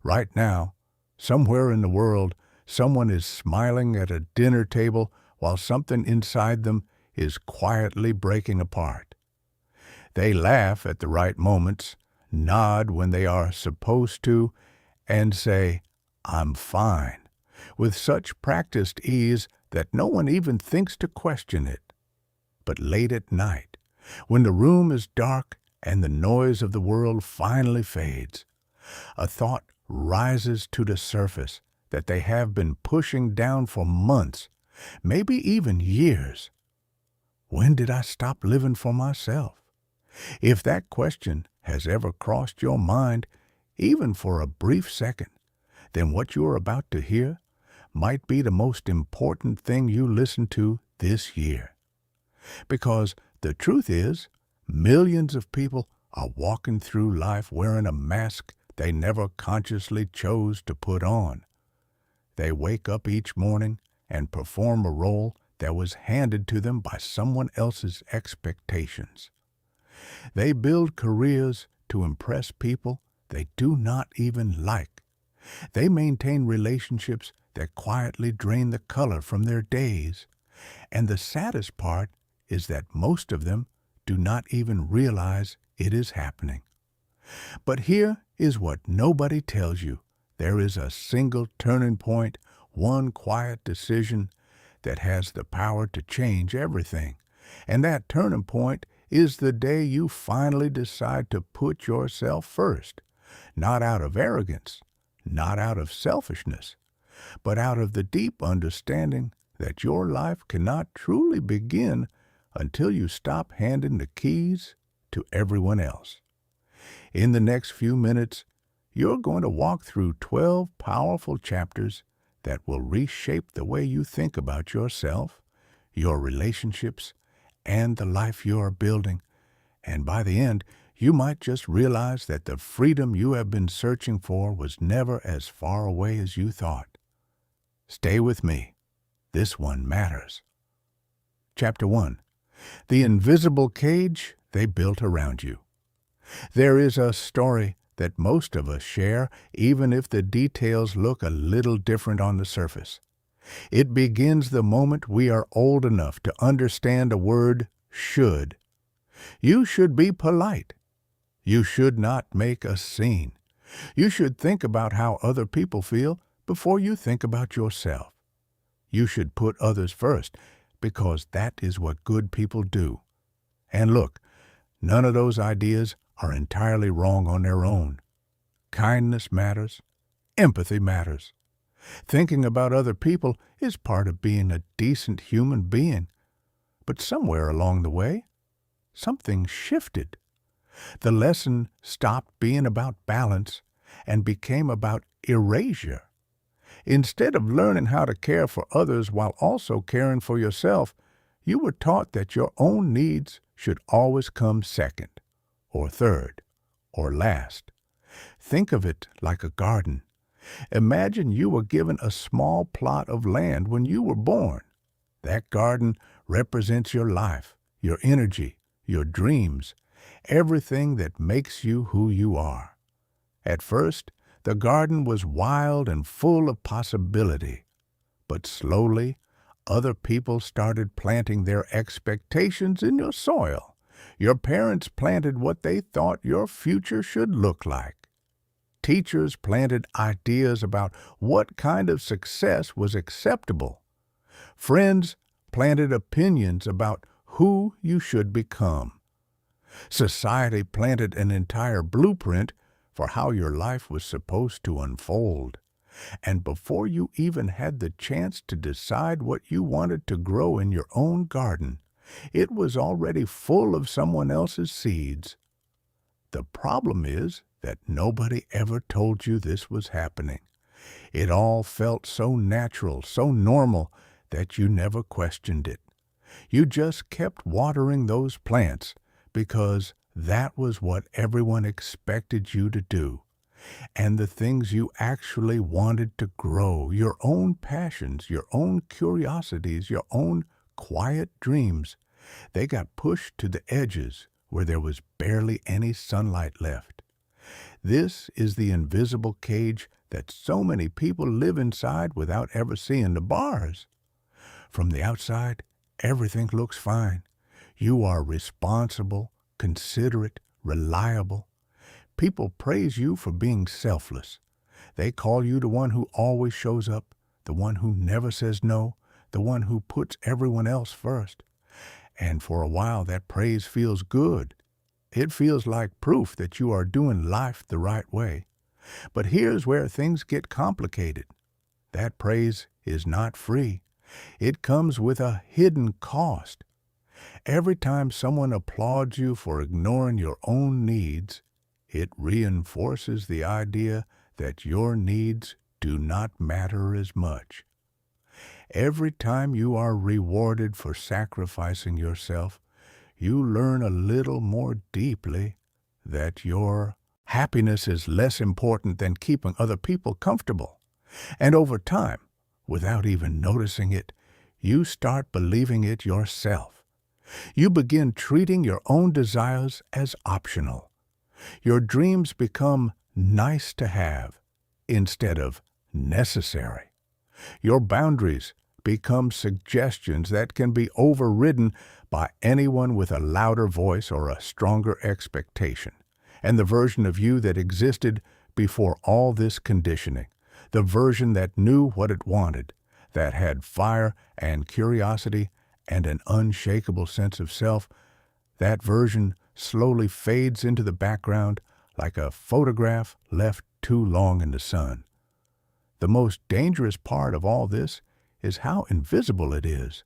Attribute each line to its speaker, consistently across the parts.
Speaker 1: Right now, somewhere in the world, someone is smiling at a dinner table while something inside them is quietly breaking apart. They laugh at the right moments, nod when they are supposed to, and say, "I'm fine," with such practiced ease that no one even thinks to question it. But late at night, when the room is dark and the noise of the world finally fades, a thought rises to the surface that they have been pushing down for months, maybe even years. When did I stop living for myself? If that question has ever crossed your mind, even for a brief second, then what you are about to hear might be the most important thing you listen to this year. Because the truth is, millions of people are walking through life wearing a mask they never consciously chose to put on. They wake up each morning and perform a role that was handed to them by someone else's expectations. They build careers to impress people they do not even like. They maintain relationships that quietly drain the color from their days. And the saddest part is that most of them do not even realize it is happening. But here is what nobody tells you. There is a single turning point, one quiet decision that has the power to change everything. And that turning point is the day you finally decide to put yourself first, not out of arrogance, not out of selfishness, but out of the deep understanding that your life cannot truly begin until you stop handing the keys to everyone else. In the next few minutes, you're going to walk through 12 powerful chapters that will reshape the way you think about yourself, your relationships, and the life you are building. And by the end, you might just realize that the freedom you have been searching for was never as far away as you thought. Stay with me. This one matters. Chapter 1. The invisible cage they built around you. There is a story that most of us share, even if the details look a little different on the surface. It begins the moment we are old enough to understand the word should. You should be polite. You should not make a scene. You should think about how other people feel before you think about yourself. You should put others first, because that is what good people do. And look, none of those ideas are entirely wrong on their own. Kindness matters. Empathy matters. Thinking about other people is part of being a decent human being. But somewhere along the way, something shifted. The lesson stopped being about balance and became about erasure. Instead of learning how to care for others while also caring for yourself, you were taught that your own needs should always come second, or third, or last. Think of it like a garden. Imagine you were given a small plot of land when you were born. That garden represents your life, your energy, your dreams, everything that makes you who you are. At first, the garden was wild and full of possibility. But slowly, other people started planting their expectations in your soil. Your parents planted what they thought your future should look like. Teachers planted ideas about what kind of success was acceptable. Friends planted opinions about who you should become. Society planted an entire blueprint for how your life was supposed to unfold. And before you even had the chance to decide what you wanted to grow in your own garden, it was already full of someone else's seeds. The problem is that nobody ever told you this was happening. It all felt so natural, so normal, that you never questioned it. You just kept watering those plants because that was what everyone expected you to do. And the things you actually wanted to grow, your own passions, your own curiosities, your own quiet dreams, they got pushed to the edges where there was barely any sunlight left. This is the invisible cage that so many people live inside without ever seeing the bars. From the outside, everything looks fine. You are responsible, considerate, reliable. People praise you for being selfless. They call you the one who always shows up, the one who never says no, the one who puts everyone else first. And for a while, that praise feels good. It feels like proof that you are doing life the right way. But here's where things get complicated. That praise is not free. It comes with a hidden cost. Every time someone applauds you for ignoring your own needs, it reinforces the idea that your needs do not matter as much. Every time you are rewarded for sacrificing yourself, you learn a little more deeply that your happiness is less important than keeping other people comfortable. And over time, without even noticing it, you start believing it yourself. You begin treating your own desires as optional. Your dreams become nice to have instead of necessary. Your boundaries become suggestions that can be overridden by anyone with a louder voice or a stronger expectation. And the version of you that existed before all this conditioning, the version that knew what it wanted, that had fire and curiosity and an unshakable sense of self, that version slowly fades into the background like a photograph left too long in the sun. The most dangerous part of all this is how invisible it is.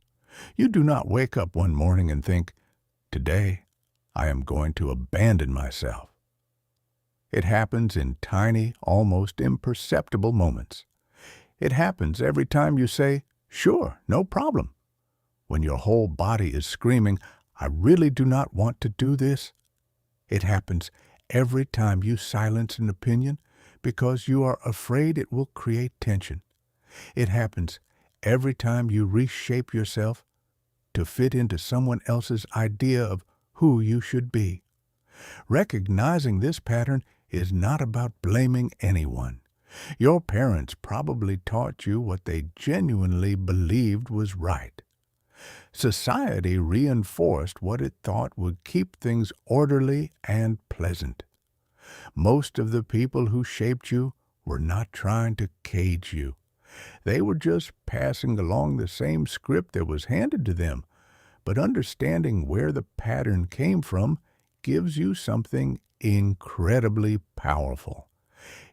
Speaker 1: You do not wake up one morning and think, "Today, I am going to abandon myself." It happens in tiny, almost imperceptible moments. It happens every time you say, "Sure, no problem," when your whole body is screaming, "I really do not want to do this." It happens every time you silence an opinion because you are afraid it will create tension. It happens every time you reshape yourself to fit into someone else's idea of who you should be. Recognizing this pattern is not about blaming anyone. Your parents probably taught you what they genuinely believed was right. Society reinforced what it thought would keep things orderly and pleasant. Most of the people who shaped you were not trying to cage you. They were just passing along the same script that was handed to them, but understanding where the pattern came from gives you something incredibly powerful.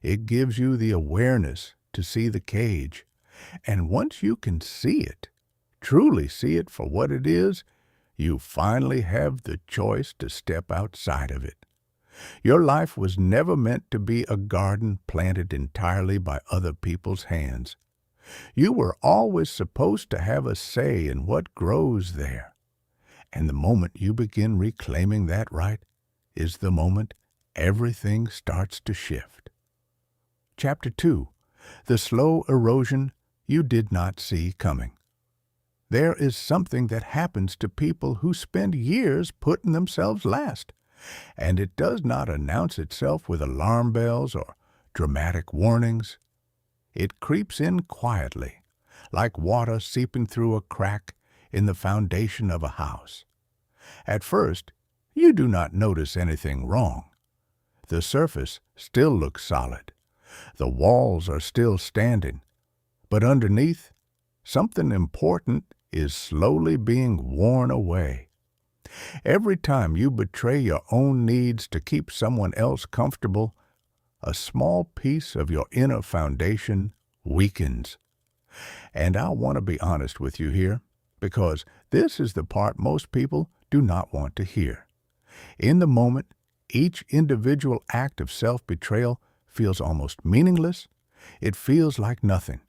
Speaker 1: It gives you the awareness to see the cage, and once you can see it, truly see it for what it is, you finally have the choice to step outside of it. Your life was never meant to be a garden planted entirely by other people's hands. You were always supposed to have a say in what grows there. And the moment you begin reclaiming that right is the moment everything starts to shift. Chapter 2. The Slow Erosion You Did Not See Coming. There is something that happens to people who spend years putting themselves last, and it does not announce itself with alarm bells or dramatic warnings. It creeps in quietly, like water seeping through a crack in the foundation of a house. At first, you do not notice anything wrong. The surface still looks solid. The walls are still standing. But underneath, something important is slowly being worn away. Every time you betray your own needs to keep someone else comfortable, a small piece of your inner foundation weakens. And I want to be honest with you here, because this is the part most people do not want to hear. In the moment, each individual act of self-betrayal feels almost meaningless. It feels like nothing.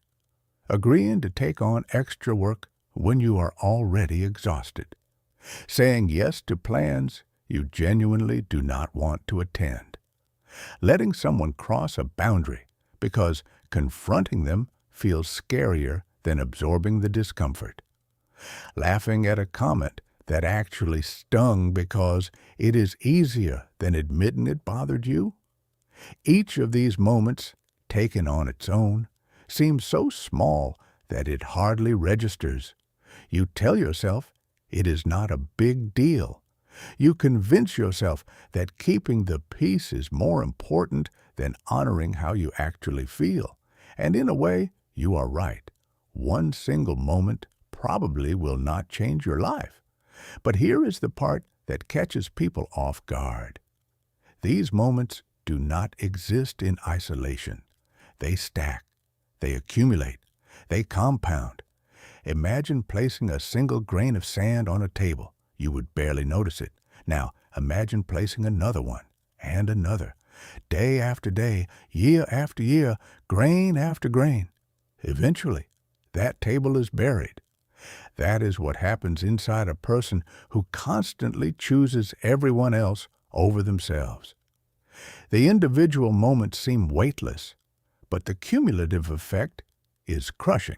Speaker 1: Agreeing to take on extra work when you are already exhausted. Saying yes to plans you genuinely do not want to attend. Letting someone cross a boundary because confronting them feels scarier than absorbing the discomfort. Laughing at a comment that actually stung because it is easier than admitting it bothered you. Each of these moments, taken on its own, seems so small that it hardly registers. You tell yourself it is not a big deal. You convince yourself that keeping the peace is more important than honoring how you actually feel. And in a way, you are right. One single moment probably will not change your life. But here is the part that catches people off guard. These moments do not exist in isolation. They stack, they accumulate, they compound. Imagine placing a single grain of sand on a table. You would barely notice it. Now, imagine placing another one, and another. Day after day, year after year, grain after grain. Eventually, that table is buried. That is what happens inside a person who constantly chooses everyone else over themselves. The individual moments seem weightless, but the cumulative effect is crushing.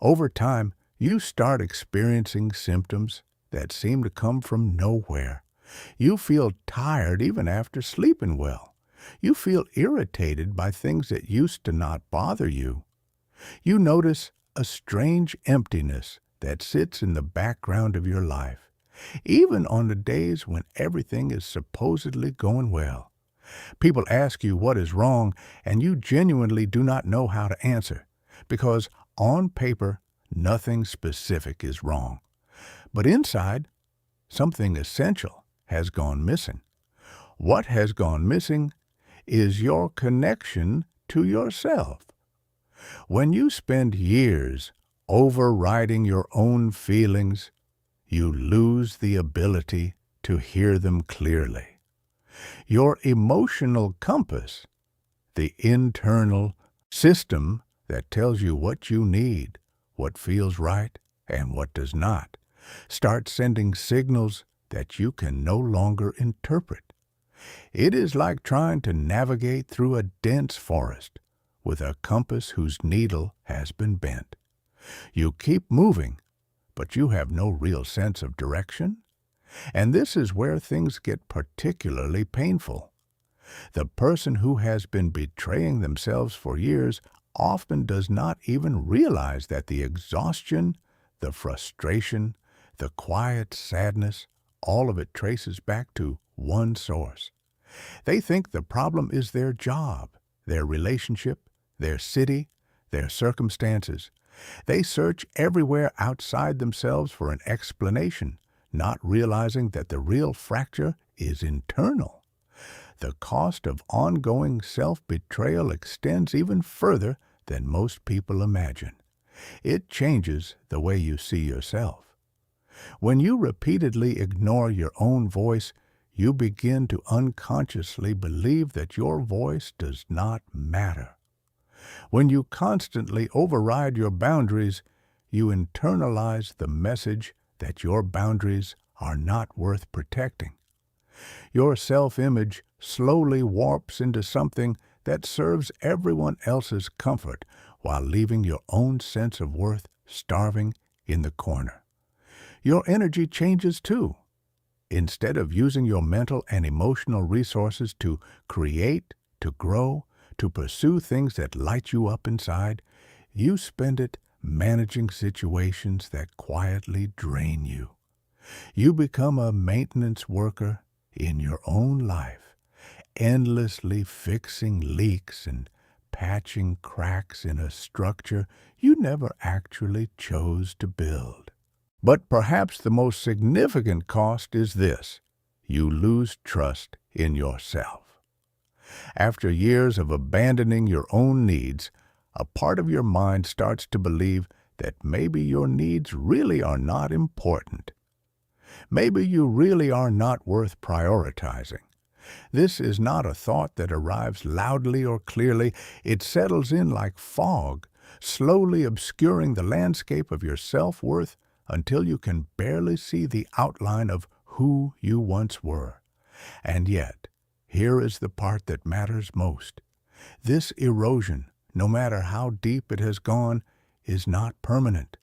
Speaker 1: Over time, you start experiencing symptoms that seem to come from nowhere. You feel tired even after sleeping well. You feel irritated by things that used to not bother you. You notice a strange emptiness that sits in the background of your life, even on the days when everything is supposedly going well. People ask you what is wrong, and you genuinely do not know how to answer, because on paper, nothing specific is wrong. But inside, something essential has gone missing. What has gone missing is your connection to yourself. When you spend years overriding your own feelings, you lose the ability to hear them clearly. Your emotional compass, the internal system that tells you what you need, what feels right, and what does not, starts sending signals that you can no longer interpret. It is like trying to navigate through a dense forest with a compass whose needle has been bent. You keep moving, but you have no real sense of direction. And this is where things get particularly painful. The person who has been betraying themselves for years often does not even realize that the exhaustion, the frustration, the quiet sadness, all of it traces back to one source. They think the problem is their job, their relationship, their city, their circumstances. They search everywhere outside themselves for an explanation, not realizing that the real fracture is internal. The cost of ongoing self-betrayal extends even further than most people imagine. It changes the way you see yourself. When you repeatedly ignore your own voice, you begin to unconsciously believe that your voice does not matter. When you constantly override your boundaries, you internalize the message that your boundaries are not worth protecting. Your self-image slowly warps into something that serves everyone else's comfort while leaving your own sense of worth starving in the corner. Your energy changes too. Instead of using your mental and emotional resources to create, to grow, to pursue things that light you up inside, you spend it managing situations that quietly drain you. You become a maintenance worker in your own life, endlessly fixing leaks and patching cracks in a structure you never actually chose to build. But perhaps the most significant cost is this: you lose trust in yourself. After years of abandoning your own needs, a part of your mind starts to believe that maybe your needs really are not important. Maybe you really are not worth prioritizing. This is not a thought that arrives loudly or clearly. It settles in like fog, slowly obscuring the landscape of your self-worth until you can barely see the outline of who you once were. And yet, here is the part that matters most. This erosion, no matter how deep it has gone, is not permanent.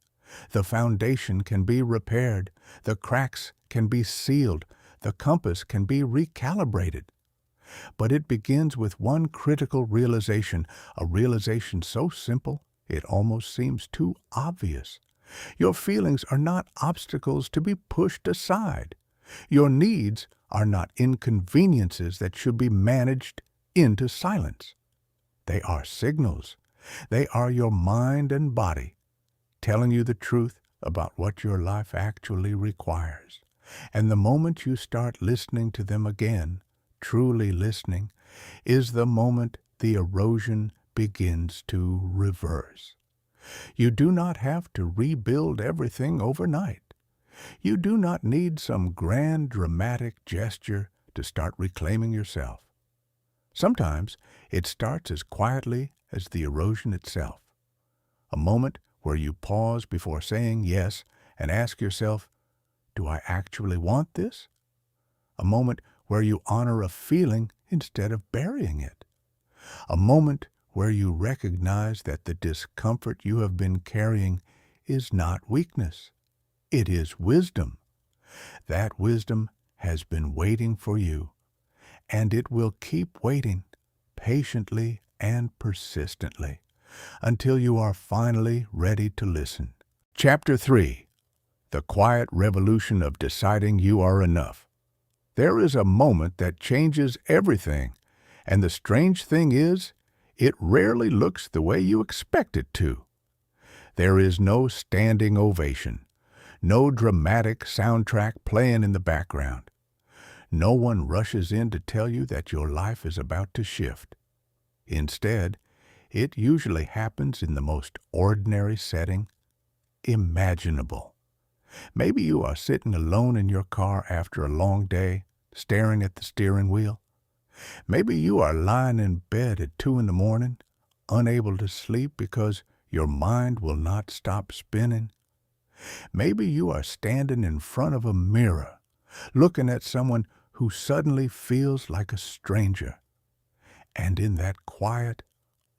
Speaker 1: The foundation can be repaired, the cracks can be sealed, the compass can be recalibrated. But it begins with one critical realization, a realization so simple it almost seems too obvious. Your feelings are not obstacles to be pushed aside. Your needs are not inconveniences that should be managed into silence. They are signals. They are your mind and body telling you the truth about what your life actually requires. And the moment you start listening to them again, truly listening, is the moment the erosion begins to reverse. You do not have to rebuild everything overnight. You do not need some grand dramatic gesture to start reclaiming yourself. Sometimes it starts as quietly as the erosion itself. A moment where you pause before saying yes and ask yourself, do I actually want this? A moment where you honor a feeling instead of burying it. A moment where you recognize that the discomfort you have been carrying is not weakness. It is wisdom. That wisdom has been waiting for you, and it will keep waiting patiently and persistently until you are finally ready to listen. Chapter 3. The Quiet Revolution of Deciding You Are Enough. There is a moment that changes everything, and the strange thing is, it rarely looks the way you expect it to. There is no standing ovation, no dramatic soundtrack playing in the background. No one rushes in to tell you that your life is about to shift. Instead, it usually happens in the most ordinary setting imaginable. Maybe you are sitting alone in your car after a long day, staring at the steering wheel. Maybe you are lying in bed at 2 in the morning, unable to sleep because your mind will not stop spinning. Maybe you are standing in front of a mirror, looking at someone who suddenly feels like a stranger. And in that quiet,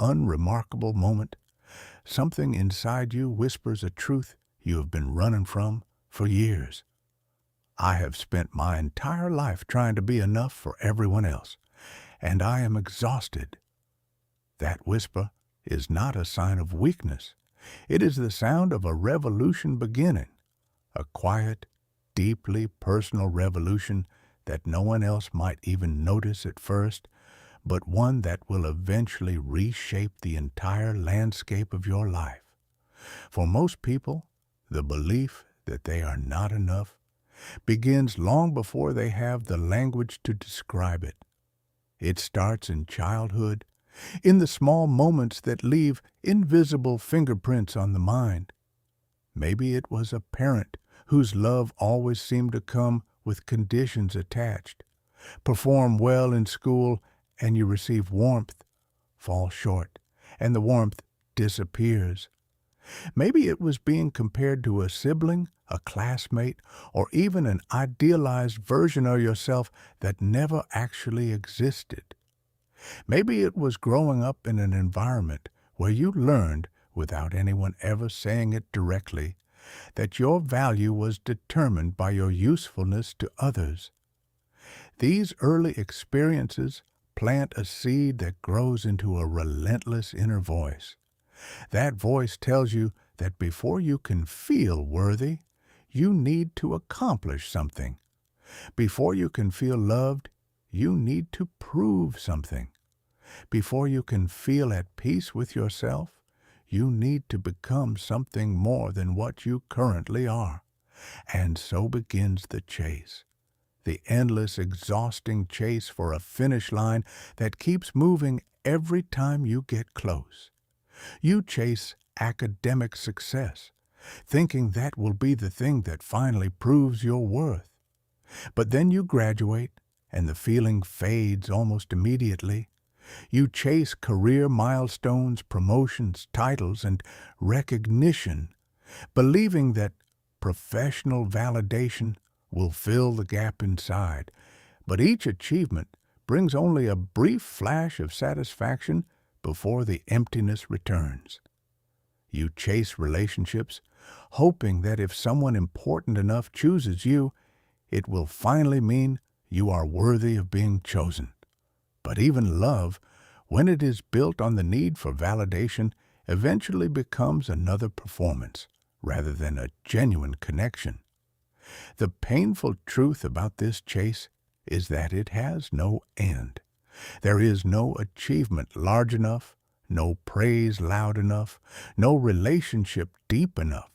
Speaker 1: unremarkable moment, something inside you whispers a truth you have been running from for years. I have spent my entire life trying to be enough for everyone else, and I am exhausted. That whisper is not a sign of weakness. It is the sound of a revolution beginning, a quiet, deeply personal revolution that no one else might even notice at first, but one that will eventually reshape the entire landscape of your life. For most people, the belief that they are not enough begins long before they have the language to describe it. It starts in childhood, in the small moments that leave invisible fingerprints on the mind. Maybe it was a parent whose love always seemed to come with conditions attached. Perform well in school and you receive warmth, fall short, and the warmth disappears. Maybe it was being compared to a sibling, a classmate, or even an idealized version of yourself that never actually existed. Maybe it was growing up in an environment where you learned, without anyone ever saying it directly, that your value was determined by your usefulness to others. These early experiences plant a seed that grows into a relentless inner voice. That voice tells you that before you can feel worthy, you need to accomplish something. Before you can feel loved, you need to prove something. Before you can feel at peace with yourself, you need to become something more than what you currently are. And so begins the chase. The endless, exhausting chase for a finish line that keeps moving every time you get close. You chase academic success, thinking that will be the thing that finally proves your worth. But then you graduate, and the feeling fades almost immediately. You chase career milestones, promotions, titles, and recognition, believing that professional validation will fill the gap inside. But each achievement brings only a brief flash of satisfaction before the emptiness returns. You chase relationships, hoping that if someone important enough chooses you, it will finally mean you are worthy of being chosen. But even love, when it is built on the need for validation, eventually becomes another performance rather than a genuine connection. The painful truth about this chase is that it has no end. There is no achievement large enough, no praise loud enough, no relationship deep enough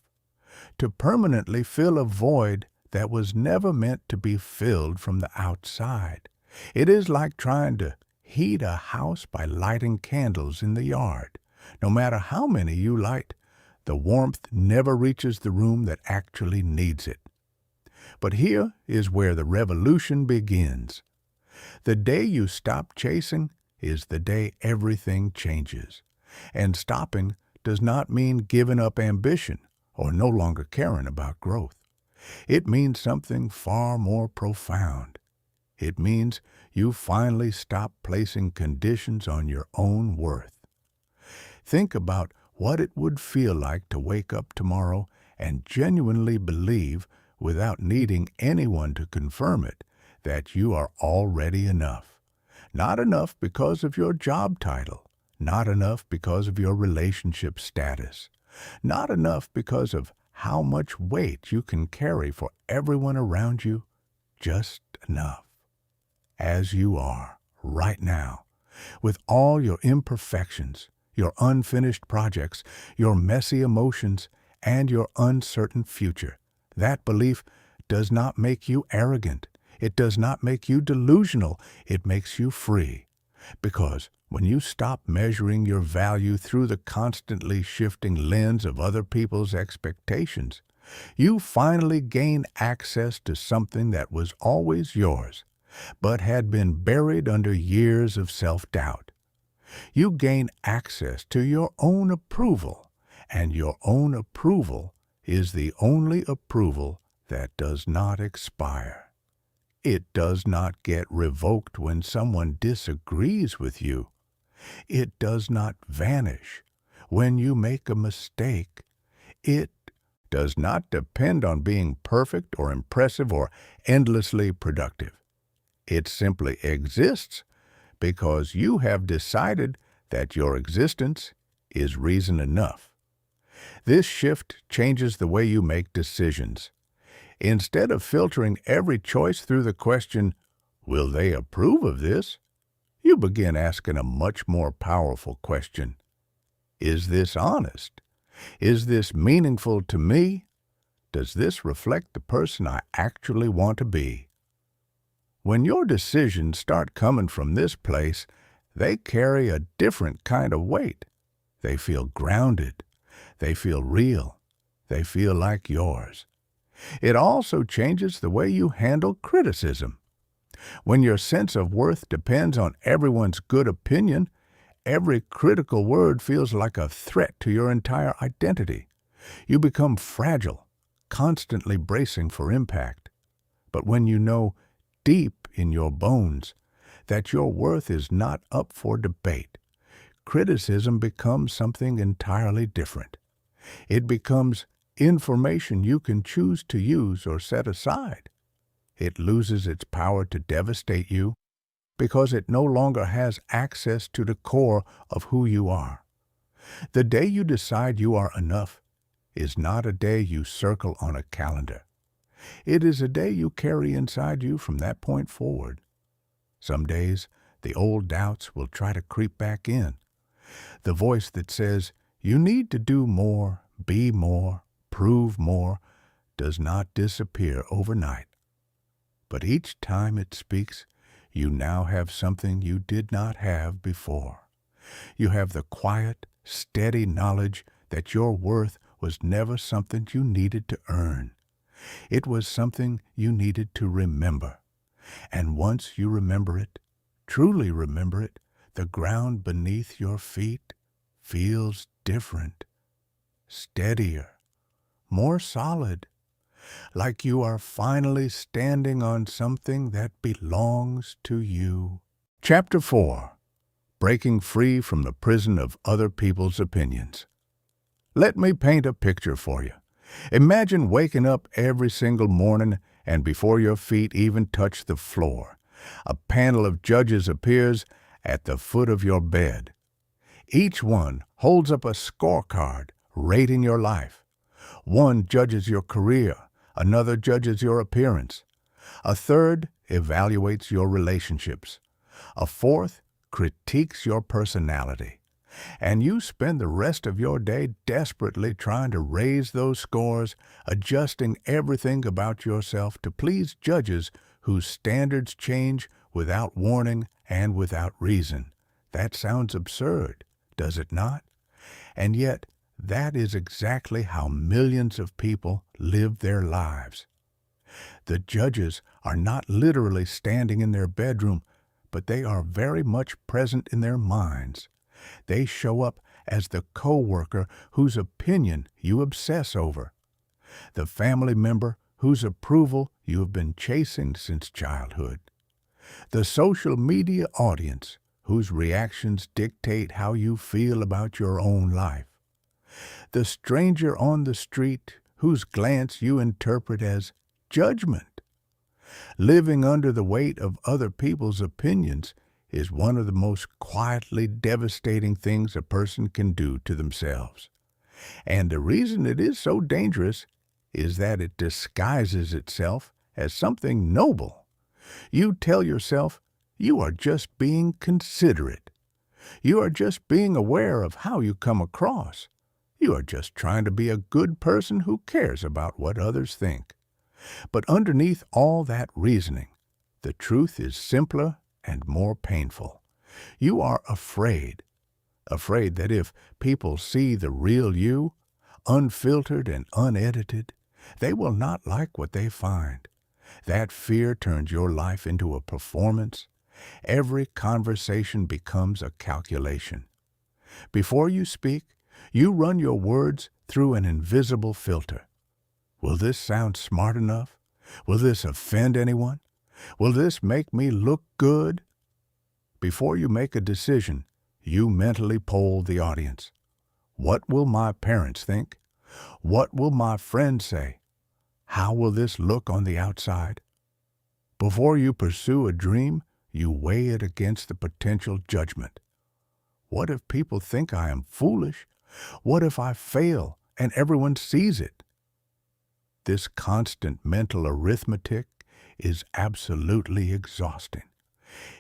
Speaker 1: to permanently fill a void that was never meant to be filled from the outside. It is like trying to heat a house by lighting candles in the yard. No matter how many you light, the warmth never reaches the room that actually needs it. But here is where the revolution begins. The day you stop chasing is the day everything changes. And stopping does not mean giving up ambition or no longer caring about growth. It means something far more profound. It means you finally stop placing conditions on your own worth. Think about what it would feel like to wake up tomorrow and genuinely believe, without needing anyone to confirm it, that you are already enough. Not enough because of your job title, not enough because of your relationship status, not enough because of how much weight you can carry for everyone around you, just enough. As you are, right now, with all your imperfections, your unfinished projects, your messy emotions, and your uncertain future. That belief does not make you arrogant. It does not make you delusional. It makes you free. Because when you stop measuring your value through the constantly shifting lens of other people's expectations, you finally gain access to something that was always yours, but had been buried under years of self-doubt. You gain access to your own approval, and your own approval is the only approval that does not expire. It does not get revoked when someone disagrees with you. It does not vanish when you make a mistake. It does not depend on being perfect or impressive or endlessly productive. It simply exists because you have decided that your existence is reason enough. This shift changes the way you make decisions. Instead of filtering every choice through the question, "Will they approve of this?" you begin asking a much more powerful question. Is this honest? Is this meaningful to me? Does this reflect the person I actually want to be? When your decisions start coming from this place, they carry a different kind of weight. They feel grounded. They feel real. They feel like yours. It also changes the way you handle criticism. When your sense of worth depends on everyone's good opinion, every critical word feels like a threat to your entire identity. You become fragile, constantly bracing for impact. But when you know deep in your bones that your worth is not up for debate, criticism becomes something entirely different. It becomes information you can choose to use or set aside. It loses its power to devastate you because it no longer has access to the core of who you are. The day you decide you are enough is not a day you circle on a calendar. It is a day you carry inside you from that point forward. Some days, the old doubts will try to creep back in. The voice that says, "You need to do more, be more, prove more," does not disappear overnight. But each time it speaks, you now have something you did not have before. You have the quiet, steady knowledge that your worth was never something you needed to earn. It was something you needed to remember. And once you remember it, truly remember it, the ground beneath your feet feels different, steadier, more solid, like you are finally standing on something that belongs to you. Chapter 4. Breaking Free from the Prison of Other People's Opinions. Let me paint a picture for you. Imagine waking up every single morning and before your feet even touch the floor, a panel of judges appears at the foot of your bed. Each one holds up a scorecard rating your life. One judges your career, another judges your appearance. A third evaluates your relationships. A fourth critiques your personality. And you spend the rest of your day desperately trying to raise those scores, adjusting everything about yourself to please judges whose standards change without warning and without reason. That sounds absurd, does it not? And yet, that is exactly how millions of people live their lives. The judges are not literally standing in their bedroom, but they are very much present in their minds. They show up as the coworker whose opinion you obsess over, the family member whose approval you have been chasing since childhood, the social media audience whose reactions dictate how you feel about your own life, the stranger on the street whose glance you interpret as judgment. Living under the weight of other people's opinions is one of the most quietly devastating things a person can do to themselves. And the reason it is so dangerous is that it disguises itself as something noble. You tell yourself you are just being considerate. You are just being aware of how you come across. You are just trying to be a good person who cares about what others think. But underneath all that reasoning, the truth is simpler and more painful. You are afraid that if people see the real you, unfiltered and unedited, they will not like what they find. That fear turns your life into a performance. Every conversation becomes a calculation. Before you speak, you run your words through an invisible filter. Will this sound smart enough? Will this offend anyone? Will this make me look good? Before you make a decision, you mentally poll the audience. What will my parents think? What will my friends say? How will this look on the outside? Before you pursue a dream, you weigh it against the potential judgment. What if people think I am foolish? What if I fail and everyone sees it? This constant mental arithmetic is absolutely exhausting.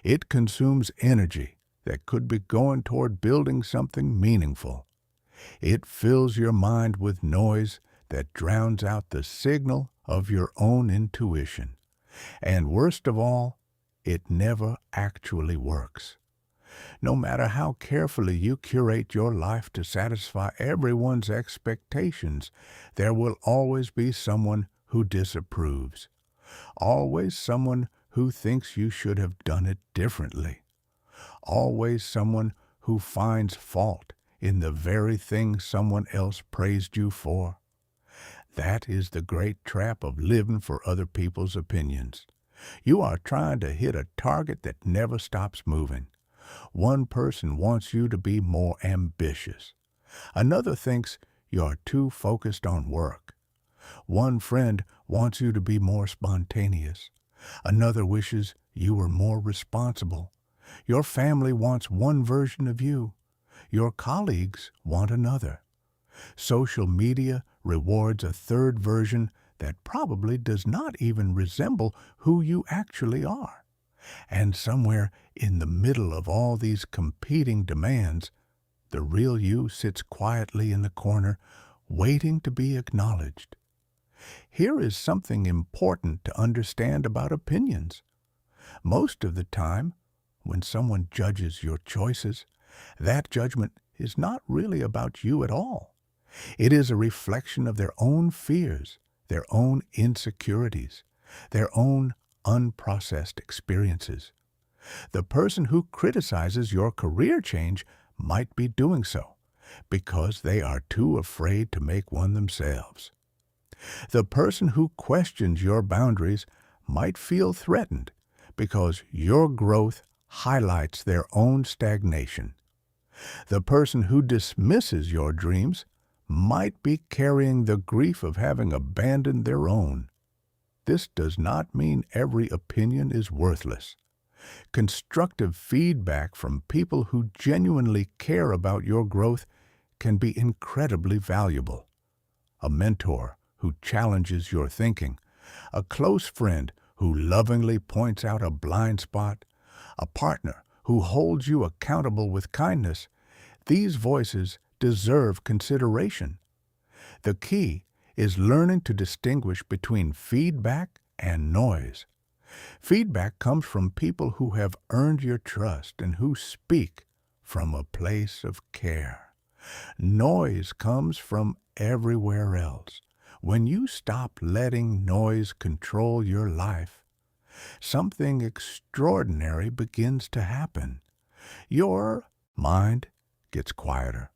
Speaker 1: It consumes energy that could be going toward building something meaningful. It fills your mind with noise that drowns out the signal of your own intuition. And worst of all, it never actually works. No matter how carefully you curate your life to satisfy everyone's expectations, there will always be someone who disapproves. Always someone who thinks you should have done it differently. Always someone who finds fault in the very thing someone else praised you for. That is the great trap of living for other people's opinions. You are trying to hit a target that never stops moving. One person wants you to be more ambitious. Another thinks you are too focused on work. One friend wants you to be more spontaneous. Another wishes you were more responsible. Your family wants one version of you. Your colleagues want another. Social media rewards a third version that probably does not even resemble who you actually are. And somewhere in the middle of all these competing demands, the real you sits quietly in the corner, waiting to be acknowledged. Here is something important to understand about opinions. Most of the time, when someone judges your choices, that judgment is not really about you at all. It is a reflection of their own fears, their own insecurities, their own unprocessed experiences. The person who criticizes your career change might be doing so because they are too afraid to make one themselves. The person who questions your boundaries might feel threatened because your growth highlights their own stagnation. The person who dismisses your dreams might be carrying the grief of having abandoned their own. This does not mean every opinion is worthless. Constructive feedback from people who genuinely care about your growth can be incredibly valuable. A mentor who challenges your thinking, a close friend who lovingly points out a blind spot, a partner who holds you accountable with kindness, these voices deserve consideration. The key is learning to distinguish between feedback and noise. Feedback comes from people who have earned your trust and who speak from a place of care. Noise comes from everywhere else. When you stop letting noise control your life, something extraordinary begins to happen. Your mind gets quieter.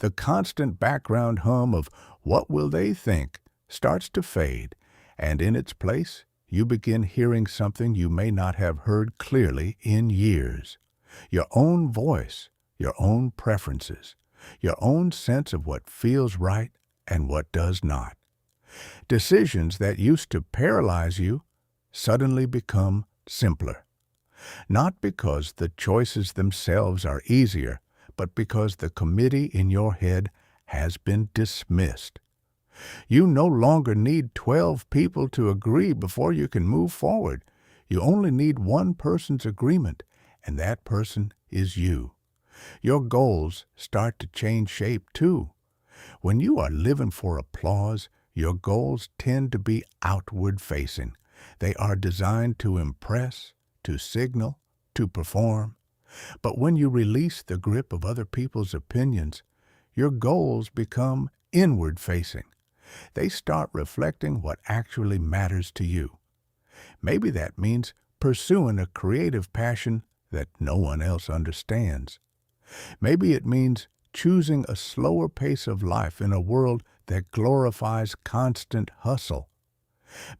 Speaker 1: The constant background hum of "what will they think" starts to fade, and in its place, you begin hearing something you may not have heard clearly in years. Your own voice, your own preferences, your own sense of what feels right and what does not. Decisions that used to paralyze you suddenly become simpler. Not because the choices themselves are easier, but because the committee in your head has been dismissed. You no longer need 12 people to agree before you can move forward. You only need one person's agreement, and that person is you. Your goals start to change shape too. When you are living for applause, your goals tend to be outward-facing. They are designed to impress, to signal, to perform. But when you release the grip of other people's opinions, your goals become inward-facing. They start reflecting what actually matters to you. Maybe that means pursuing a creative passion that no one else understands. Maybe it means choosing a slower pace of life in a world that glorifies constant hustle.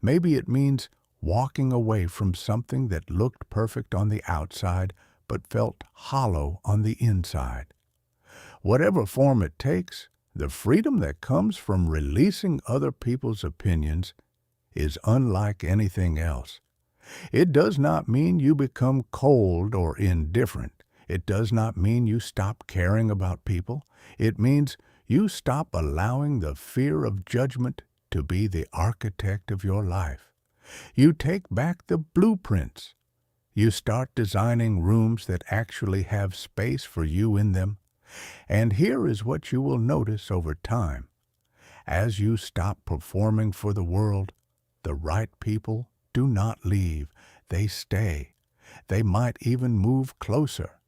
Speaker 1: Maybe it means walking away from something that looked perfect on the outside but felt hollow on the inside. Whatever form it takes, the freedom that comes from releasing other people's opinions is unlike anything else. It does not mean you become cold or indifferent. It does not mean you stop caring about people. It means you stop allowing the fear of judgment to be the architect of your life. You take back the blueprints. You start designing rooms that actually have space for you in them. And here is what you will notice over time. As you stop performing for the world, the right people do not leave. They stay. They might even move closer.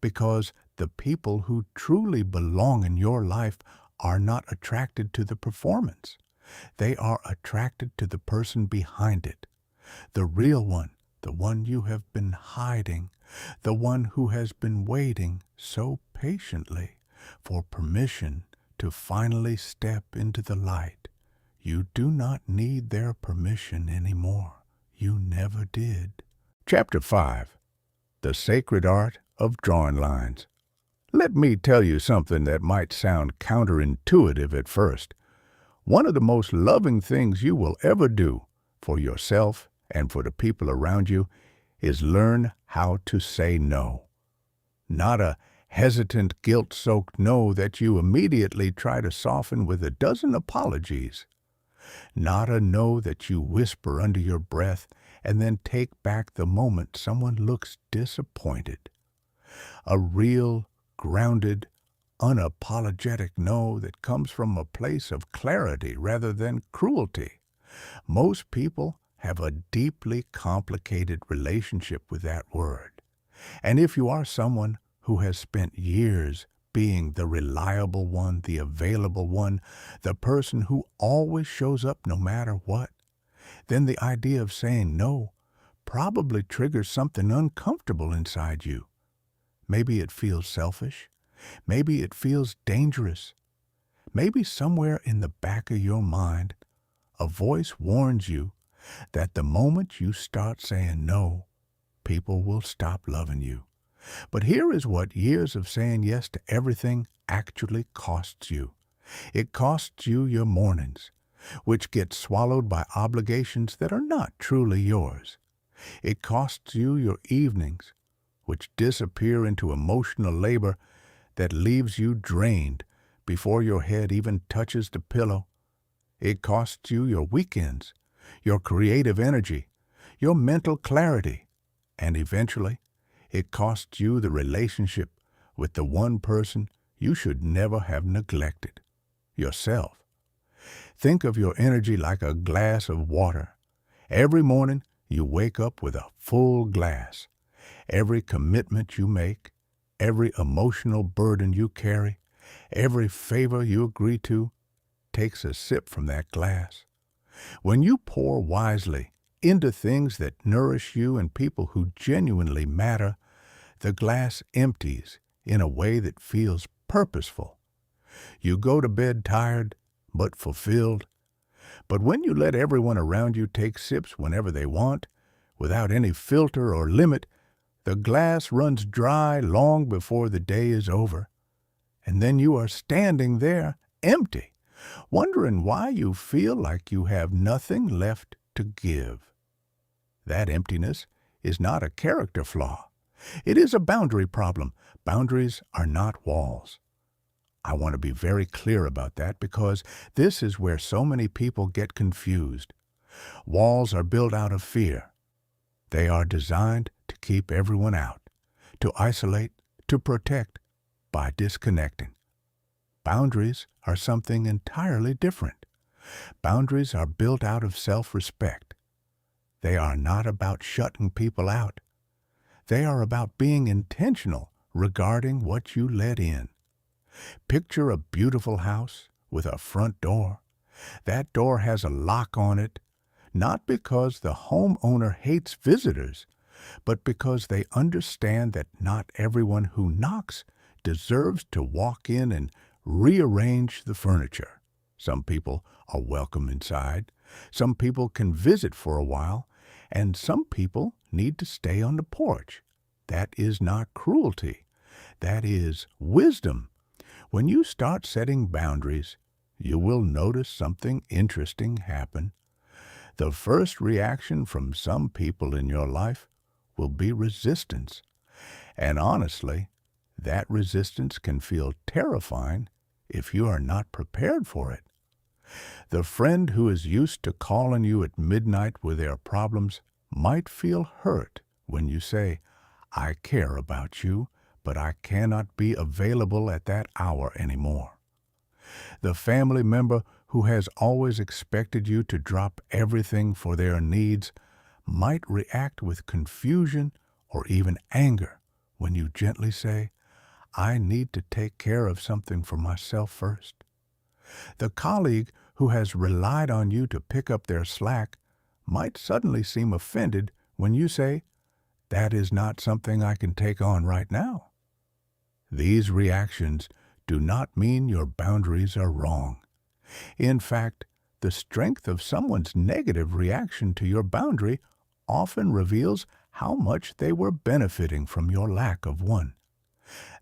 Speaker 1: Because the people who truly belong in your life are not attracted to the performance. They are attracted to the person behind it. The real one, the one you have been hiding, the one who has been waiting so patiently for permission to finally step into the light. You do not need their permission anymore. You never did. Chapter 5. The Sacred Art of Drawing Lines. Let me tell you something that might sound counterintuitive at first. One of the most loving things you will ever do for yourself and for the people around you is learn how to say no. Not a hesitant, guilt-soaked no that you immediately try to soften with a dozen apologies. Not a no that you whisper under your breath and then take back the moment someone looks disappointed. A real, grounded, unapologetic no that comes from a place of clarity rather than cruelty. Most people have a deeply complicated relationship with that word. And if you are someone who has spent years being the reliable one, the available one, the person who always shows up no matter what, then the idea of saying no probably triggers something uncomfortable inside you. Maybe it feels selfish. Maybe it feels dangerous. Maybe somewhere in the back of your mind, a voice warns you that the moment you start saying no, people will stop loving you. But here is what years of saying yes to everything actually costs you. It costs you your mornings, which get swallowed by obligations that are not truly yours. It costs you your evenings, which disappear into emotional labor that leaves you drained before your head even touches the pillow. It costs you your weekends, your creative energy, your mental clarity, and eventually, it costs you the relationship with the one person you should never have neglected, yourself. Think of your energy like a glass of water. Every morning, you wake up with a full glass. Every commitment you make, every emotional burden you carry, every favor you agree to, takes a sip from that glass. When you pour wisely into things that nourish you and people who genuinely matter, the glass empties in a way that feels purposeful. You go to bed tired, but fulfilled. But when you let everyone around you take sips whenever they want, without any filter or limit, the glass runs dry long before the day is over. And then you are standing there, empty, wondering why you feel like you have nothing left to give. That emptiness is not a character flaw. It is a boundary problem. Boundaries are not walls. I want to be very clear about that because this is where so many people get confused. Walls are built out of fear. They are designed to keep everyone out, to isolate, to protect, by disconnecting. Boundaries are something entirely different. Boundaries are built out of self-respect. They are not about shutting people out. They are about being intentional regarding what you let in. Picture a beautiful house with a front door. That door has a lock on it, not because the homeowner hates visitors, but because they understand that not everyone who knocks deserves to walk in and rearrange the furniture. Some people are welcome inside. Some people can visit for a while, and some people need to stay on the porch. That is not cruelty. That is wisdom. When you start setting boundaries, you will notice something interesting happen. The first reaction from some people in your life will be resistance. And honestly, that resistance can feel terrifying if you are not prepared for it. The friend who is used to calling you at midnight with their problems might feel hurt when you say, "I care about you, but I cannot be available at that hour anymore." The family member who has always expected you to drop everything for their needs might react with confusion or even anger when you gently say, "I need to take care of something for myself first." The colleague who has relied on you to pick up their slack might suddenly seem offended when you say, "That is not something I can take on right now." These reactions do not mean your boundaries are wrong. In fact, the strength of someone's negative reaction to your boundary often reveals how much they were benefiting from your lack of one.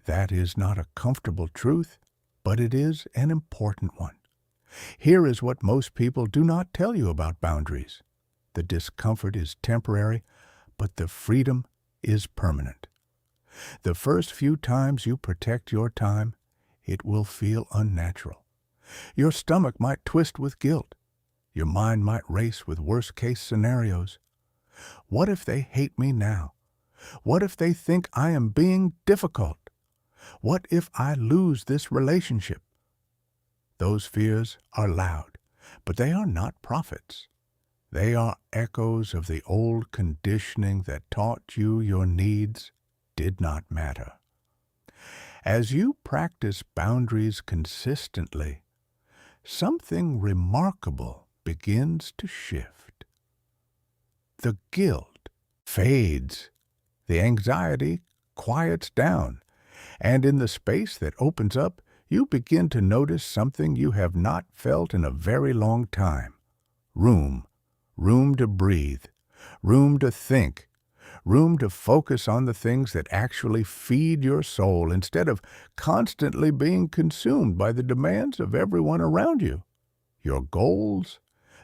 Speaker 1: That is not a comfortable truth, but it is an important one. Here is what most people do not tell you about boundaries. The discomfort is temporary, but the freedom is permanent. The first few times you protect your time, it will feel unnatural. Your stomach might twist with guilt. Your mind might race with worst-case scenarios. What if they hate me now? What if they think I am being difficult? What if I lose this relationship? Those fears are loud, but they are not prophets. They are echoes of the old conditioning that taught you your needs did not matter. As you practice boundaries consistently, something remarkable begins to shift. The guilt fades, the anxiety quiets down, and in the space that opens up, you begin to notice something you have not felt in a very long time. Room to breathe, room to think, room to focus on the things that actually feed your soul instead of constantly being consumed by the demands of everyone around you. Your goals,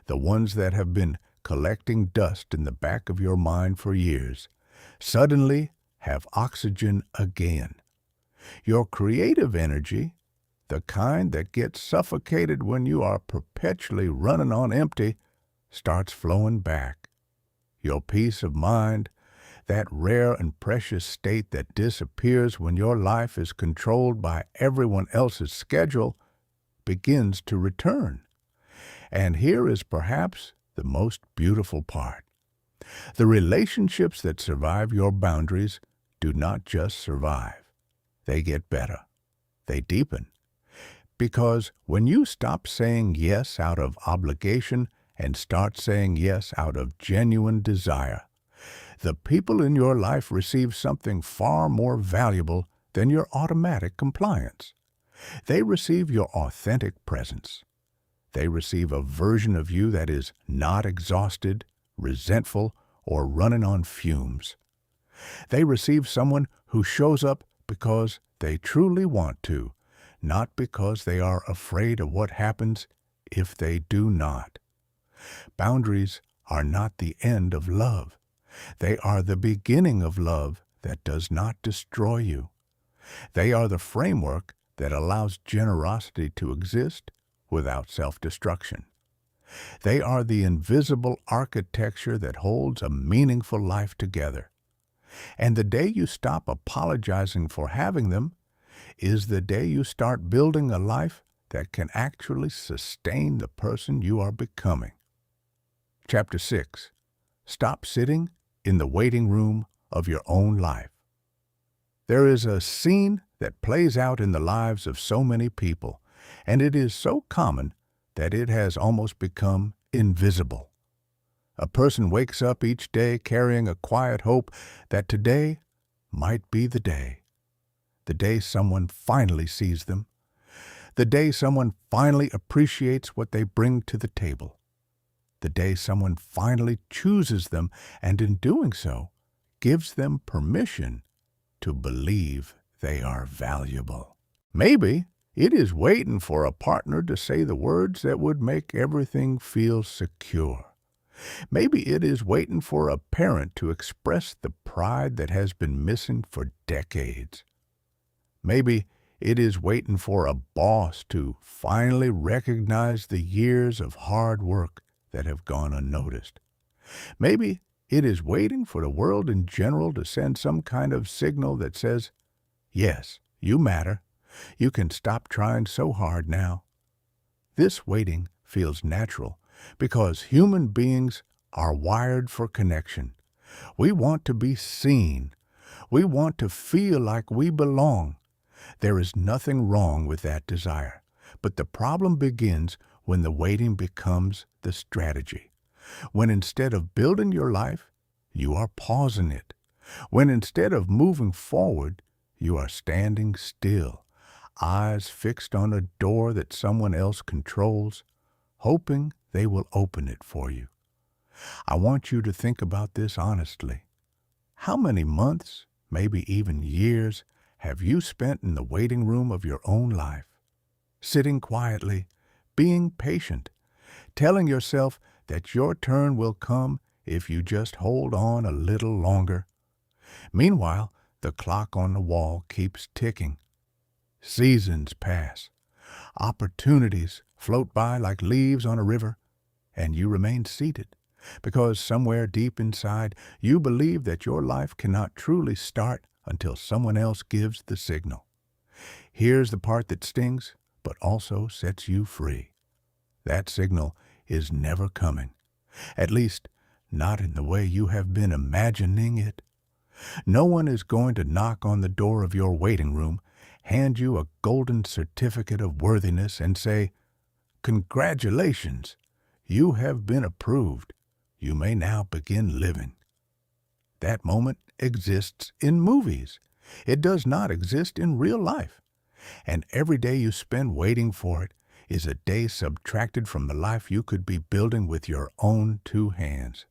Speaker 1: the ones that have been collecting dust in the back of your mind for years, suddenly have oxygen again. Your creative energy, the kind that gets suffocated when you are perpetually running on empty, starts flowing back. Your peace of mind, that rare and precious state that disappears when your life is controlled by everyone else's schedule, begins to return. And here is perhaps the most beautiful part. The relationships that survive your boundaries do not just survive. They get better. They deepen. Because when you stop saying yes out of obligation and start saying yes out of genuine desire, the people in your life receive something far more valuable than your automatic compliance. They receive your authentic presence. They receive a version of you that is not exhausted, resentful, or running on fumes. They receive someone who shows up because they truly want to, not because they are afraid of what happens if they do not. Boundaries are not the end of love. They are the beginning of love that does not destroy you. They are the framework that allows generosity to exist without self-destruction. They are the invisible architecture that holds a meaningful life together. And the day you stop apologizing for having them is the day you start building a life that can actually sustain the person you are becoming. Chapter 6. Stop sitting in the waiting room of your own life. There is a scene that plays out in the lives of so many people, and it is so common that it has almost become invisible. A person wakes up each day carrying a quiet hope that today might be the day someone finally sees them, the day someone finally appreciates what they bring to the table, the day someone finally chooses them and in doing so gives them permission to believe they are valuable. Maybe it is waiting for a partner to say the words that would make everything feel secure. Maybe it is waiting for a parent to express the pride that has been missing for decades. Maybe it is waiting for a boss to finally recognize the years of hard work that have gone unnoticed. Maybe it is waiting for the world in general to send some kind of signal that says, yes, you matter. You can stop trying so hard now. This waiting feels natural because human beings are wired for connection. We want to be seen. We want to feel like we belong. There is nothing wrong with that desire, but the problem begins when the waiting becomes the strategy. When instead of building your life, you are pausing it. When instead of moving forward, you are standing still, eyes fixed on a door that someone else controls, hoping they will open it for you. I want you to think about this honestly. How many months, maybe even years, have you spent in the waiting room of your own life, sitting quietly, being patient, telling yourself that your turn will come if you just hold on a little longer? Meanwhile, the clock on the wall keeps ticking. Seasons pass. Opportunities float by like leaves on a river, and you remain seated because somewhere deep inside you believe that your life cannot truly start until someone else gives the signal. Here's the part that stings, but also sets you free. That signal is never coming, at least not in the way you have been imagining it. No one is going to knock on the door of your waiting room, hand you a golden certificate of worthiness, and say, "Congratulations, you have been approved. You may now begin living." That moment exists in movies. It does not exist in real life. And every day you spend waiting for it is a day subtracted from the life you could be building with your own two hands.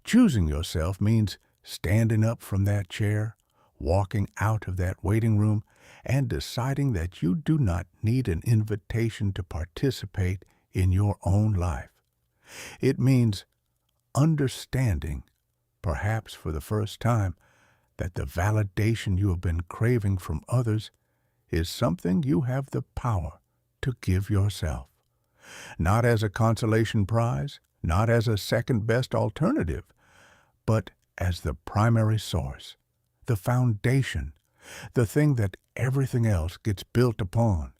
Speaker 1: Choosing yourself means standing up from that chair, walking out of that waiting room, and deciding that you do not need an invitation to participate in your own life. It means understanding, perhaps for the first time, that the validation you have been craving from others is something you have the power to give yourself. Not as a consolation prize, not as a second-best alternative, but as the primary source, the foundation, the thing that everything else gets built upon.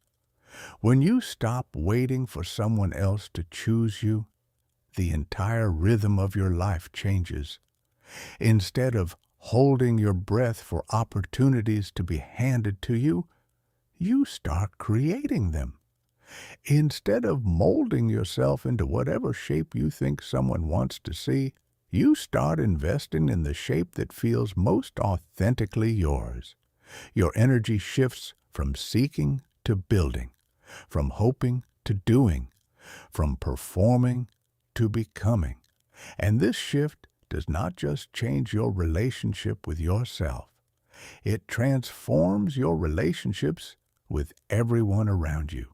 Speaker 1: When you stop waiting for someone else to choose you, the entire rhythm of your life changes. Instead of holding your breath for opportunities to be handed to you, you start creating them. Instead of molding yourself into whatever shape you think someone wants to see, you start investing in the shape that feels most authentically yours. Your energy shifts from seeking to building, from hoping to doing, from performing to becoming. And this shift does not just change your relationship with yourself. It transforms your relationships with everyone around you.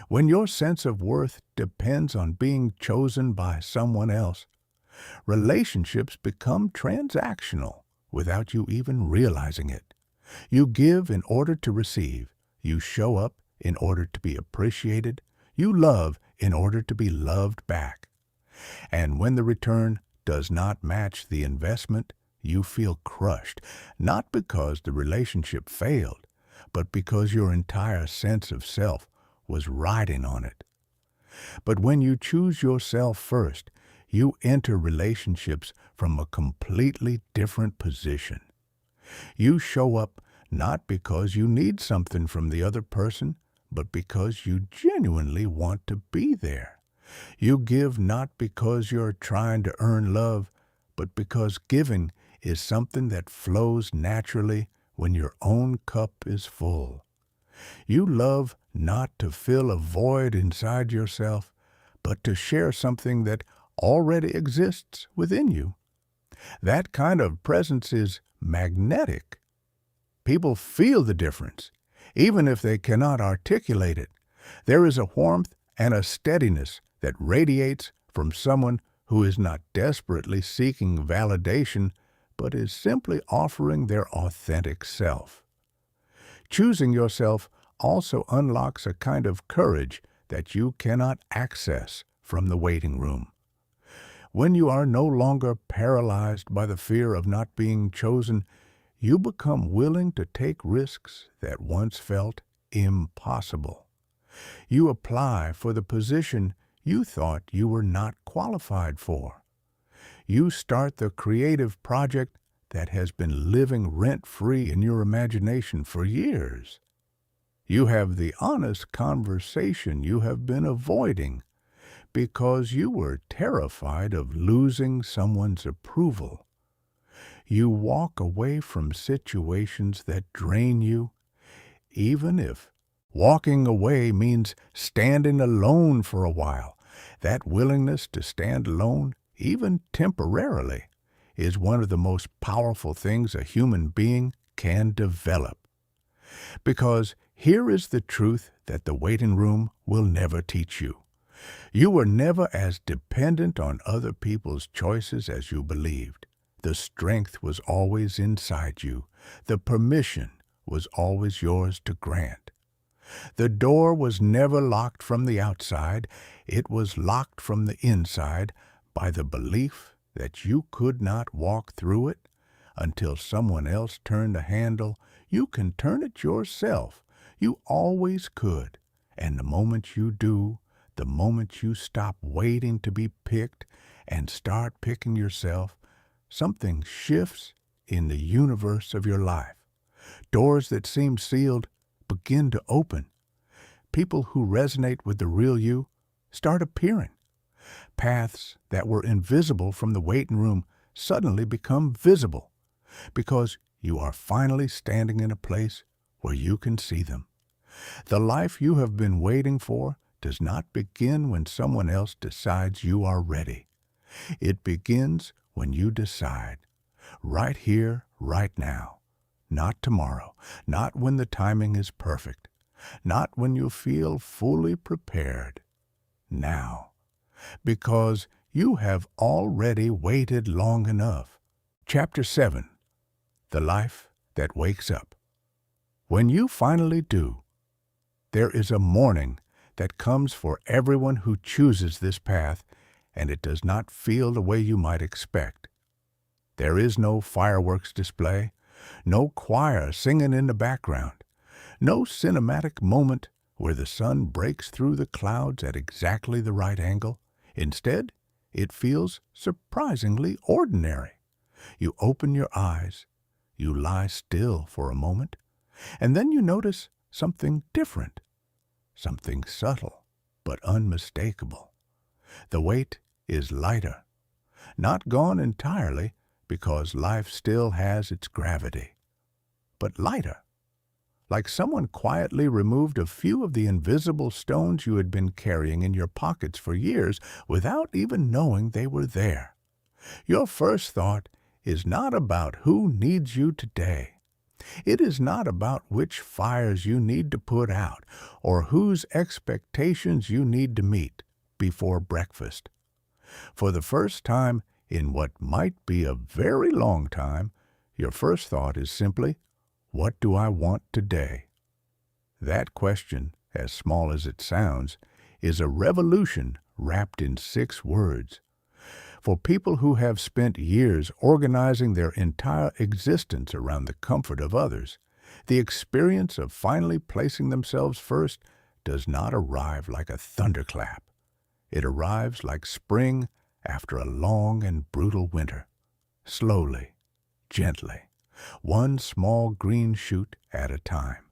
Speaker 1: When your sense of worth depends on being chosen by someone else, relationships become transactional without you even realizing it. You give in order to receive. You show up in order to be appreciated. You love in order to be loved back. And when the return does not match the investment, you feel crushed, not because the relationship failed, but because your entire sense of self was riding on it. But when you choose yourself first, you enter relationships from a completely different position. You show up not because you need something from the other person, but because you genuinely want to be there. You give not because you're trying to earn love, but because giving is something that flows naturally when your own cup is full. You love not to fill a void inside yourself, but to share something that already exists within you. That kind of presence is magnetic. People feel the difference, even if they cannot articulate it. There is a warmth and a steadiness that radiates from someone who is not desperately seeking validation, but is simply offering their authentic self. Choosing yourself also unlocks a kind of courage that you cannot access from the waiting room. When you are no longer paralyzed by the fear of not being chosen, you become willing to take risks that once felt impossible. You apply for the position you thought you were not qualified for. You start the creative project that has been living rent-free in your imagination for years. You have the honest conversation you have been avoiding because you were terrified of losing someone's approval. You walk away from situations that drain you, even if walking away means standing alone for a while. That willingness to stand alone, even temporarily, is one of the most powerful things a human being can develop. Because here is the truth that the waiting room will never teach you. You were never as dependent on other people's choices as you believed. The strength was always inside you. The permission was always yours to grant. The door was never locked from the outside. It was locked from the inside by the belief that you could not walk through it until someone else turned the handle. You can turn it yourself. You always could. And the moment you do, the moment you stop waiting to be picked and start picking yourself, something shifts in the universe of your life. Doors that seem sealed begin to open. People who resonate with the real you start appearing. Paths that were invisible from the waiting room suddenly become visible because you are finally standing in a place where you can see them. The life you have been waiting for does not begin when someone else decides you are ready. It begins when you decide, right here, right now. Not tomorrow, not when the timing is perfect, not when you feel fully prepared. Now, because you have already waited long enough. Chapter 7. The Life That Wakes Up. When you finally do, there is a morning that comes for everyone who chooses this path, and it does not feel the way you might expect. There is no fireworks display, no choir singing in the background, no cinematic moment where the sun breaks through the clouds at exactly the right angle. Instead, it feels surprisingly ordinary. You open your eyes, you lie still for a moment, and then you notice something different, something subtle but unmistakable. The weight is lighter, not gone entirely because life still has its gravity, but lighter, like someone quietly removed a few of the invisible stones you had been carrying in your pockets for years without even knowing they were there. Your first thought is not about who needs you today. It is not about which fires you need to put out or whose expectations you need to meet before breakfast. For the first time in what might be a very long time, your first thought is simply, what do I want today? That question, as small as it sounds, is a revolution wrapped in 6 words. For people who have spent years organizing their entire existence around the comfort of others, the experience of finally placing themselves first does not arrive like a thunderclap. It arrives like spring after a long and brutal winter, slowly, gently, one small green shoot at a time.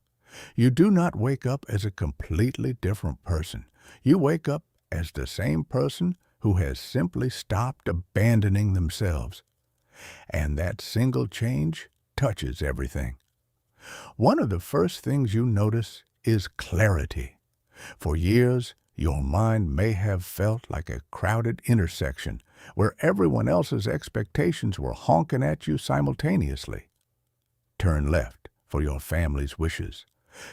Speaker 1: You do not wake up as a completely different person. You wake up as the same person who has simply stopped abandoning themselves. And that single change touches everything. One of the first things you notice is clarity. For years, your mind may have felt like a crowded intersection where everyone else's expectations were honking at you simultaneously. Turn left for your family's wishes.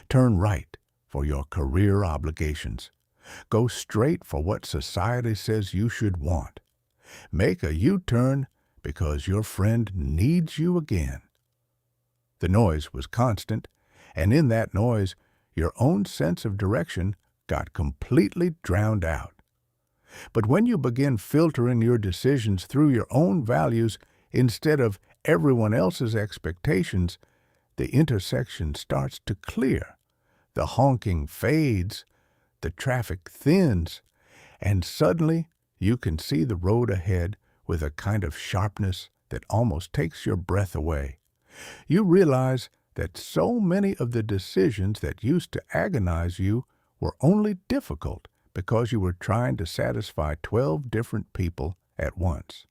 Speaker 1: Turn right for your career obligations. Go straight for what society says you should want. Make a U-turn because your friend needs you again. The noise was constant, and in that noise, your own sense of direction got completely drowned out. But when you begin filtering your decisions through your own values instead of everyone else's expectations, the intersection starts to clear. The honking fades, the traffic thins, and suddenly you can see the road ahead with a kind of sharpness that almost takes your breath away. You realize that so many of the decisions that used to agonize you were only difficult because you were trying to satisfy 12 different people at once.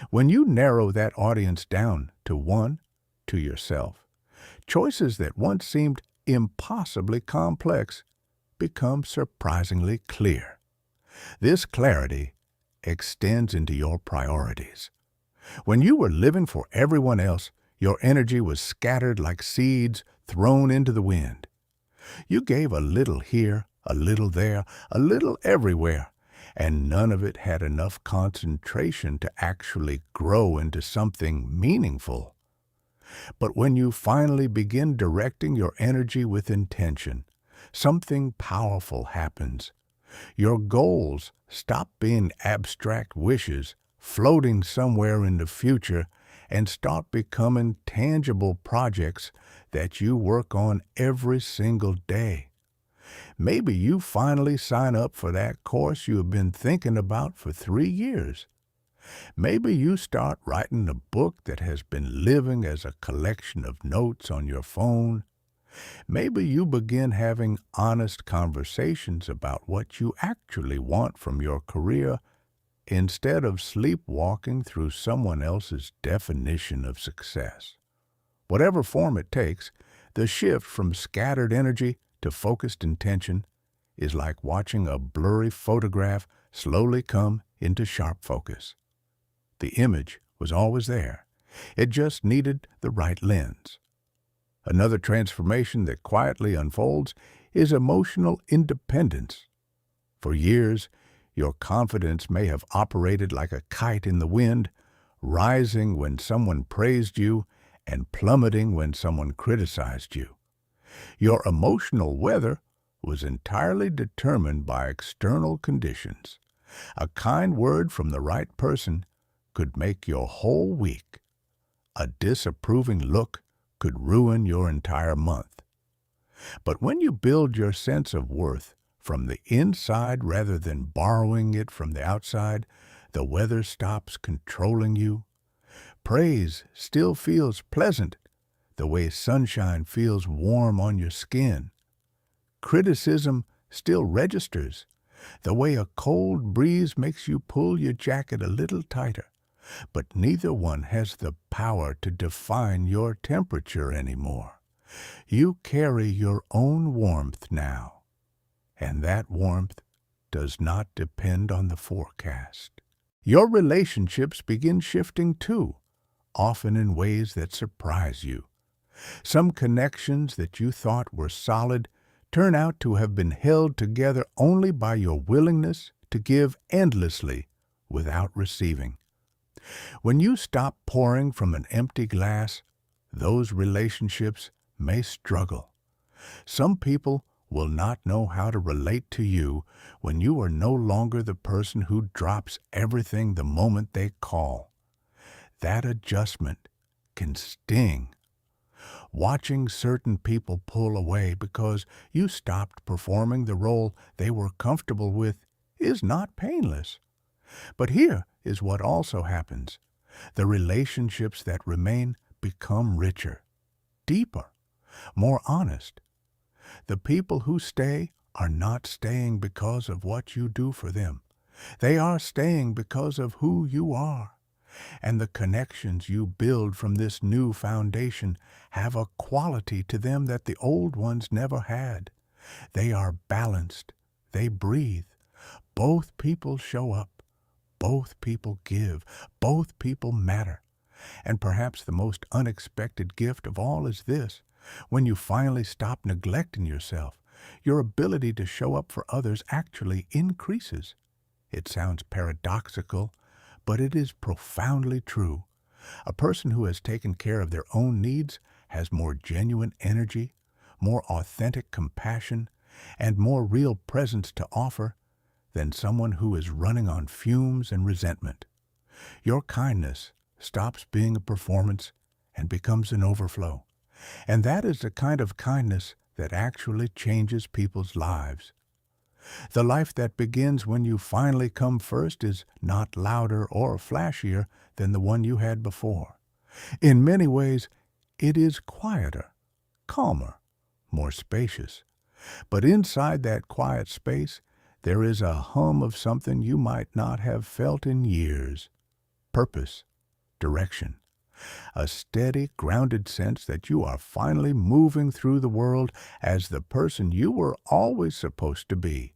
Speaker 1: When you narrow that audience down to one, to yourself, choices that once seemed impossibly complex become surprisingly clear. This clarity extends into your priorities. When you were living for everyone else, your energy was scattered like seeds thrown into the wind. You gave a little here, a little there, a little everywhere, and none of it had enough concentration to actually grow into something meaningful. But when you finally begin directing your energy with intention, something powerful happens. Your goals stop being abstract wishes floating somewhere in the future and start becoming tangible projects that you work on every single day. Maybe you finally sign up for that course you have been thinking about for 3 years. Maybe you start writing a book that has been living as a collection of notes on your phone. Maybe you begin having honest conversations about what you actually want from your career instead of sleepwalking through someone else's definition of success. Whatever form it takes, the shift from scattered energy to focused intention is like watching a blurry photograph slowly come into sharp focus. The image was always there. It just needed the right lens. Another transformation that quietly unfolds is emotional independence. For years, Your confidence may have operated like a kite in the wind, rising when someone praised you and plummeting when someone criticized you. Your emotional weather was entirely determined by external conditions. A kind word from the right person could make your whole week. A disapproving look could ruin your entire month. But when you build your sense of worth from the inside rather than borrowing it from the outside, the weather stops controlling you. Praise still feels pleasant, the way sunshine feels warm on your skin. Criticism still registers, the way a cold breeze makes you pull your jacket a little tighter. But neither one has the power to define your temperature anymore. You carry your own warmth now, and that warmth does not depend on the forecast. Your relationships begin shifting too, often in ways that surprise you. Some connections that you thought were solid turn out to have been held together only by your willingness to give endlessly without receiving. When you stop pouring from an empty glass, those relationships may struggle. Some people will not know how to relate to you when you are no longer the person who drops everything the moment they call. That adjustment can sting. Watching certain people pull away because you stopped performing the role they were comfortable with is not painless. But here is what also happens. The relationships that remain become richer, deeper, more honest. The people who stay are not staying because of what you do for them. They are staying because of who you are. And the connections you build from this new foundation have a quality to them that the old ones never had. They are balanced. They breathe. Both people show up. Both people give. Both people matter. And perhaps the most unexpected gift of all is this. When you finally stop neglecting yourself, your ability to show up for others actually increases. It sounds paradoxical, but it is profoundly true. A person who has taken care of their own needs has more genuine energy, more authentic compassion, and more real presence to offer than someone who is running on fumes and resentment. Your kindness stops being a performance and becomes an overflow. And that is the kind of kindness that actually changes people's lives. The life that begins when you finally come first is not louder or flashier than the one you had before. In many ways, it is quieter, calmer, more spacious. But inside that quiet space, there is a hum of something you might not have felt in years. Purpose, direction. A steady, grounded sense that you are finally moving through the world as the person you were always supposed to be,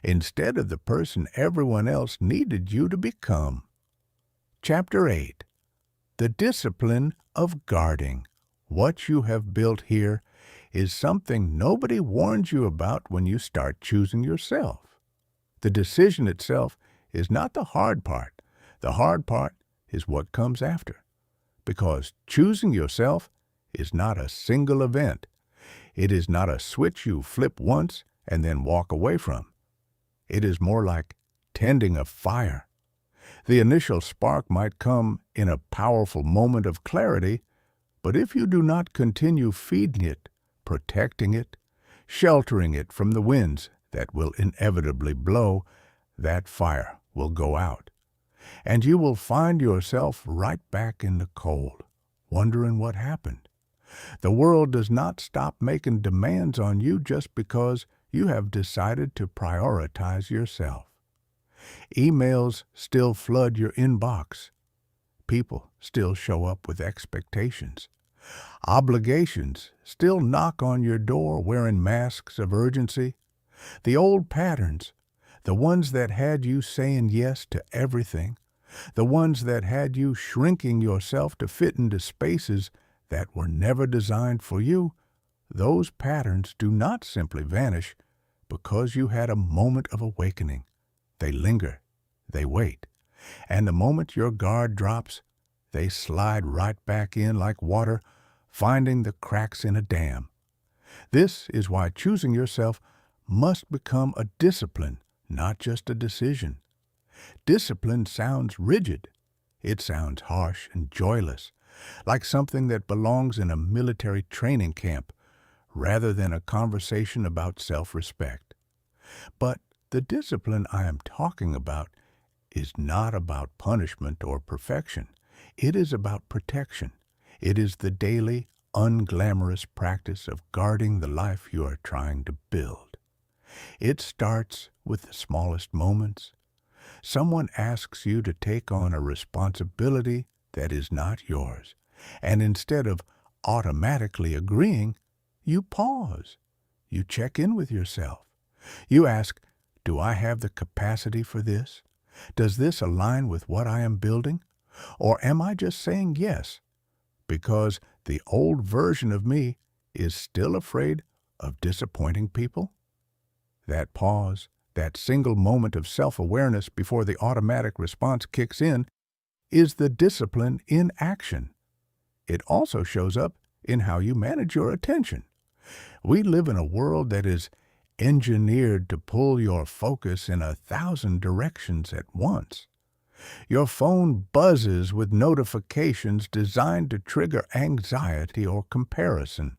Speaker 1: instead of the person everyone else needed you to become. Chapter 8. The Discipline of Guarding. What you have built here is something nobody warns you about when you start choosing yourself. The decision itself is not the hard part. The hard part is what comes after. Because choosing yourself is not a single event. It is not a switch you flip once and then walk away from. It is more like tending a fire. The initial spark might come in a powerful moment of clarity, but if you do not continue feeding it, protecting it, sheltering it from the winds that will inevitably blow, that fire will go out. And you will find yourself right back in the cold, wondering what happened. The world does not stop making demands on you just because you have decided to prioritize yourself. Emails still flood your inbox. People still show up with expectations. Obligations still knock on your door wearing masks of urgency. The old patterns, the ones that had you saying yes to everything, the ones that had you shrinking yourself to fit into spaces that were never designed for you, those patterns do not simply vanish because you had a moment of awakening. They linger. They wait. And the moment your guard drops, they slide right back in like water, finding the cracks in a dam. This is why choosing yourself must become a discipline, not just a decision. Discipline sounds rigid. It sounds harsh and joyless, like something that belongs in a military training camp, rather than a conversation about self-respect. But the discipline I am talking about is not about punishment or perfection. It is about protection. It is the daily, unglamorous practice of guarding the life you are trying to build. It starts with the smallest moments. Someone asks you to take on a responsibility that is not yours, and instead of automatically agreeing, you pause. You check in with yourself. You ask, do I have the capacity for this? Does this align with what I am building? Or am I just saying yes because the old version of me is still afraid of disappointing people? That pause, that single moment of self-awareness before the automatic response kicks in, is the discipline in action. It also shows up in how you manage your attention. We live in a world that is engineered to pull your focus in 1,000 directions at once. Your phone buzzes with notifications designed to trigger anxiety or comparison.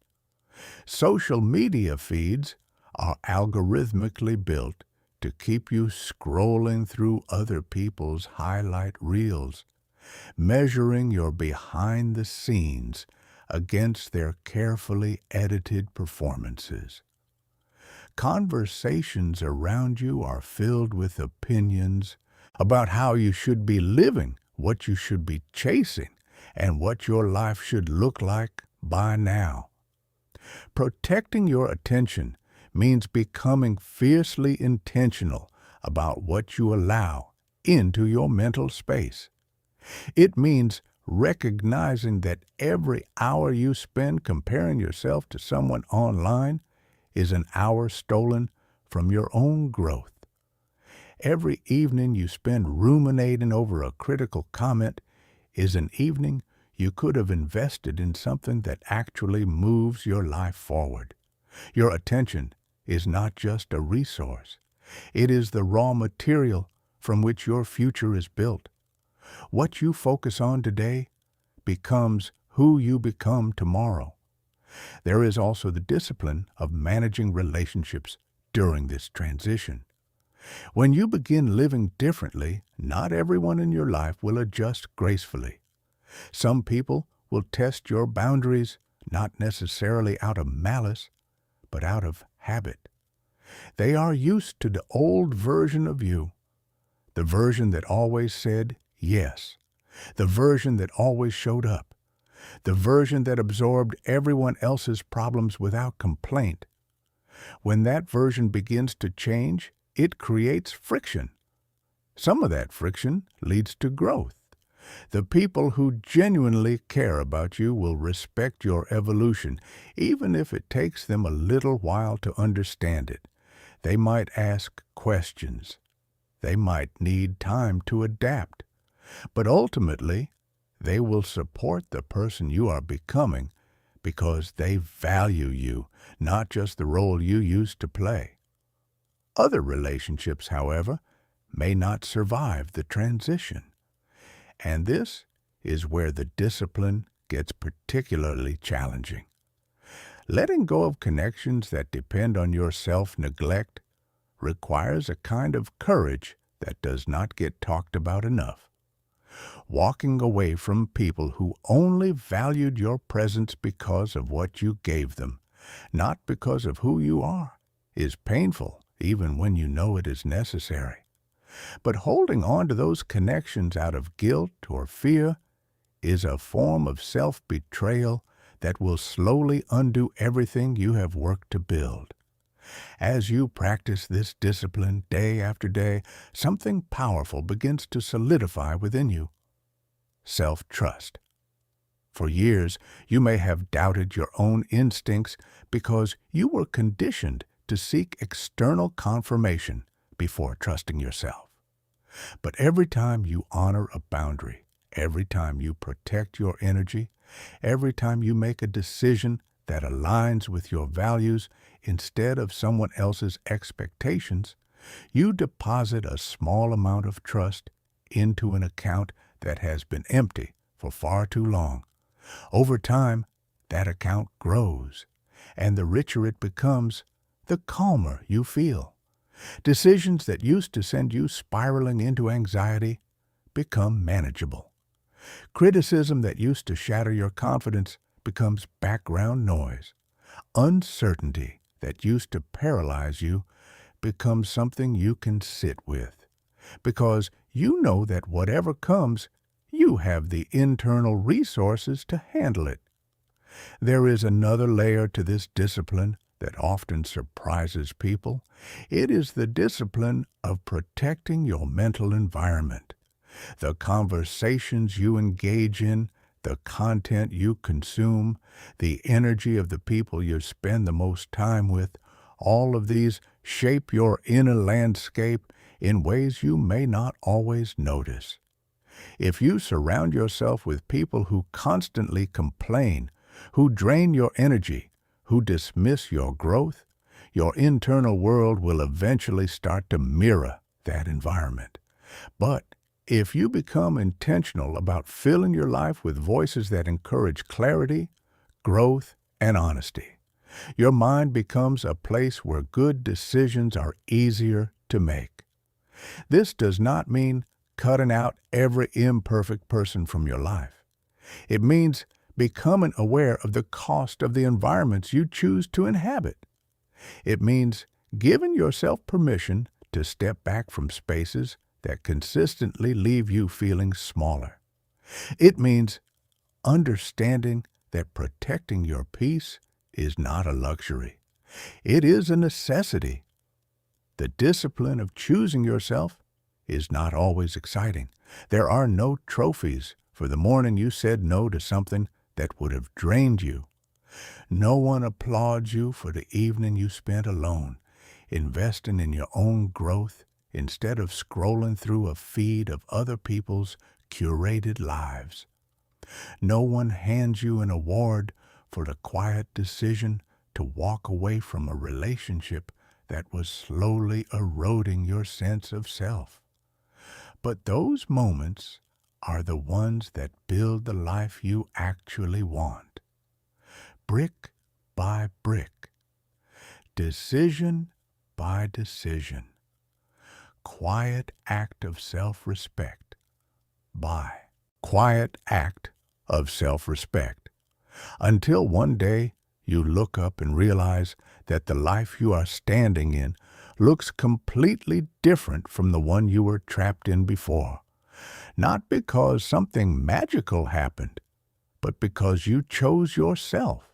Speaker 1: Social media feeds are algorithmically built to keep you scrolling through other people's highlight reels, measuring your behind the scenes against their carefully edited performances. Conversations around you are filled with opinions about how you should be living, what you should be chasing, and what your life should look like by now. Protecting your attention means becoming fiercely intentional about what you allow into your mental space. It means recognizing that every hour you spend comparing yourself to someone online is an hour stolen from your own growth. Every evening you spend ruminating over a critical comment is an evening you could have invested in something that actually moves your life forward. Your attention is not just a resource. It is the raw material from which your future is built. What you focus on today becomes who you become tomorrow. There is also the discipline of managing relationships during this transition. When you begin living differently, not everyone in your life will adjust gracefully. Some people will test your boundaries, not necessarily out of malice, but out of habit. They are used to the old version of you, the version that always said yes, the version that always showed up, the version that absorbed everyone else's problems without complaint. When that version begins to change, it creates friction. Some of that friction leads to growth. The people who genuinely care about you will respect your evolution, even if it takes them a little while to understand it. They might ask questions. They might need time to adapt. But ultimately, they will support the person you are becoming because they value you, not just the role you used to play. Other relationships, however, may not survive the transition. And this is where the discipline gets particularly challenging. Letting go of connections that depend on your self-neglect requires a kind of courage that does not get talked about enough. Walking away from people who only valued your presence because of what you gave them, not because of who you are, is painful even when you know it is necessary. But holding on to those connections out of guilt or fear is a form of self-betrayal that will slowly undo everything you have worked to build. As you practice this discipline day after day, something powerful begins to solidify within you. Self-trust. For years, you may have doubted your own instincts because you were conditioned to seek external confirmation before trusting yourself. But every time you honor a boundary, every time you protect your energy, every time you make a decision that aligns with your values instead of someone else's expectations, you deposit a small amount of trust into an account that has been empty for far too long. Over time, that account grows, and the richer it becomes, the calmer you feel. Decisions that used to send you spiraling into anxiety become manageable. Criticism that used to shatter your confidence becomes background noise. Uncertainty that used to paralyze you becomes something you can sit with, because you know that whatever comes, you have the internal resources to handle it. There is another layer to this discipline that often surprises people. It is the discipline of protecting your mental environment. The conversations you engage in, the content you consume, the energy of the people you spend the most time with, all of these shape your inner landscape in ways you may not always notice. If you surround yourself with people who constantly complain, who drain your energy, who dismiss your growth, your internal world will eventually start to mirror that environment. But if you become intentional about filling your life with voices that encourage clarity, growth, and honesty, your mind becomes a place where good decisions are easier to make. This does not mean cutting out every imperfect person from your life. It means becoming aware of the cost of the environments you choose to inhabit. It means giving yourself permission to step back from spaces that consistently leave you feeling smaller. It means understanding that protecting your peace is not a luxury. It is a necessity. The discipline of choosing yourself is not always exciting. There are no trophies for the morning you said no to something that would have drained you. No one applauds you for the evening you spent alone, investing in your own growth instead of scrolling through a feed of other people's curated lives. No one hands you an award for the quiet decision to walk away from a relationship that was slowly eroding your sense of self. But those moments are the ones that build the life you actually want. Brick by brick, decision by decision, quiet act of self-respect by quiet act of self-respect, until one day you look up and realize that the life you are standing in looks completely different from the one you were trapped in before. Not because something magical happened, but because you chose yourself.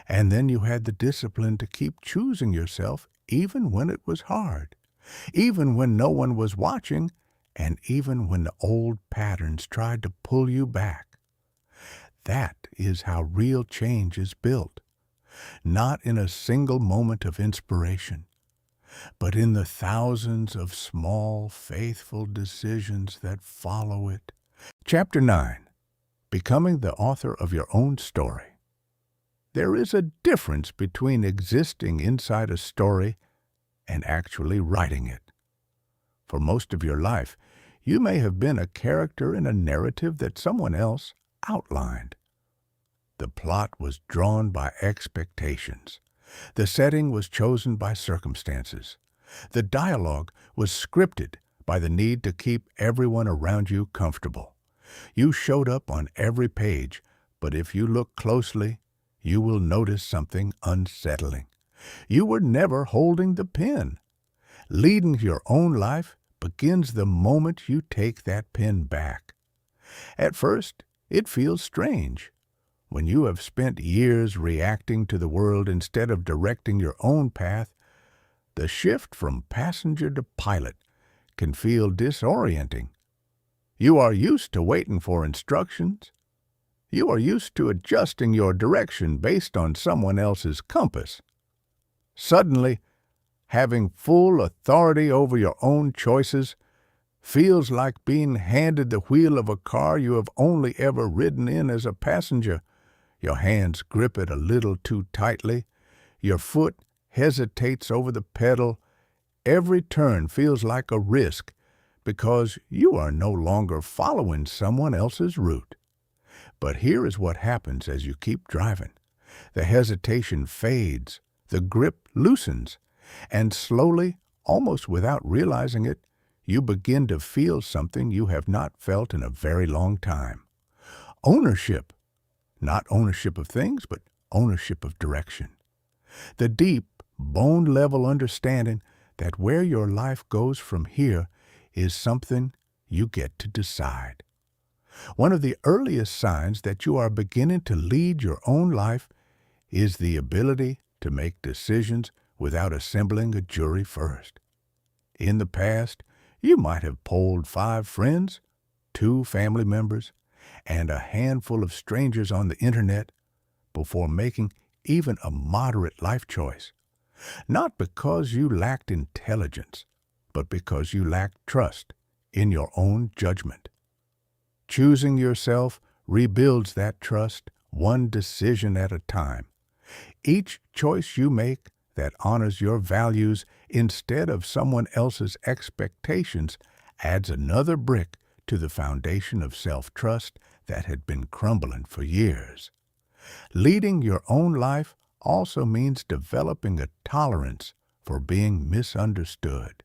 Speaker 1: And then you had the discipline to keep choosing yourself even when it was hard, even when no one was watching, and even when the old patterns tried to pull you back. That is how real change is built, not in a single moment of inspiration, but in the thousands of small, faithful decisions that follow it. Chapter 9. Becoming the author of your own story. There is a difference between existing inside a story and actually writing it. For most of your life, you may have been a character in a narrative that someone else outlined. The plot was drawn by expectations. The setting was chosen by circumstances. The dialogue was scripted by the need to keep everyone around you comfortable. You showed up on every page, but if you look closely, you will notice something unsettling. You were never holding the pen. Leading your own life begins the moment you take that pen back. At first, it feels strange. When you have spent years reacting to the world instead of directing your own path, the shift from passenger to pilot can feel disorienting. You are used to waiting for instructions. You are used to adjusting your direction based on someone else's compass. Suddenly, having full authority over your own choices feels like being handed the wheel of a car you have only ever ridden in as a passenger. Your hands grip it a little too tightly. Your foot hesitates over the pedal. Every turn feels like a risk because you are no longer following someone else's route. But here is what happens as you keep driving. The hesitation fades, the grip loosens, and slowly, almost without realizing it, you begin to feel something you have not felt in a very long time. Ownership. Not ownership of things, but ownership of direction. The deep, bone-level understanding that where your life goes from here is something you get to decide. One of the earliest signs that you are beginning to lead your own life is the ability to make decisions without assembling a jury first. In the past, you might have polled 5 friends, 2 family members, and a handful of strangers on the internet before making even a moderate life choice. Not because you lacked intelligence, but because you lacked trust in your own judgment. Choosing yourself rebuilds that trust one decision at a time. Each choice you make that honors your values instead of someone else's expectations adds another brick to the foundation of self-trust that had been crumbling for years. Leading your own life also means developing a tolerance for being misunderstood.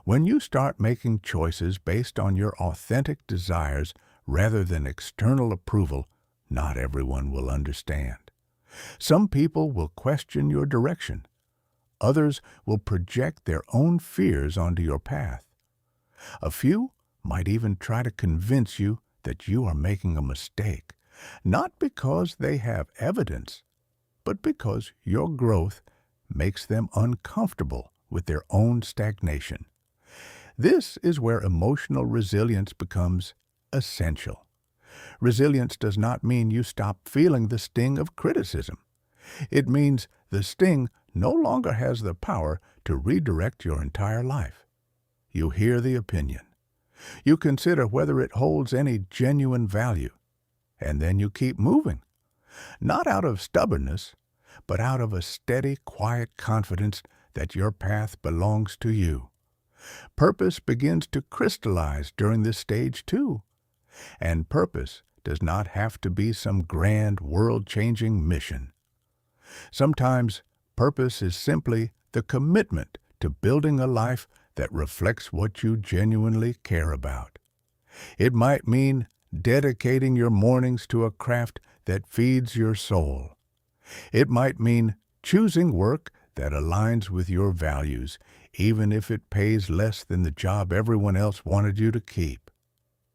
Speaker 1: When you start making choices based on your authentic desires rather than external approval, not everyone will understand. Some people will question your direction. Others will project their own fears onto your path. A few might even try to convince you that you are making a mistake, not because they have evidence, but because your growth makes them uncomfortable with their own stagnation. This is where emotional resilience becomes essential. Resilience does not mean you stop feeling the sting of criticism. It means the sting no longer has the power to redirect your entire life. You hear the opinion. You consider whether it holds any genuine value, and then you keep moving. Not out of stubbornness, but out of a steady, quiet confidence that your path belongs to you. Purpose begins to crystallize during this stage too. And purpose does not have to be some grand, world-changing mission. Sometimes purpose is simply the commitment to building a life that reflects what you genuinely care about. It might mean dedicating your mornings to a craft that feeds your soul. It might mean choosing work that aligns with your values, even if it pays less than the job everyone else wanted you to keep.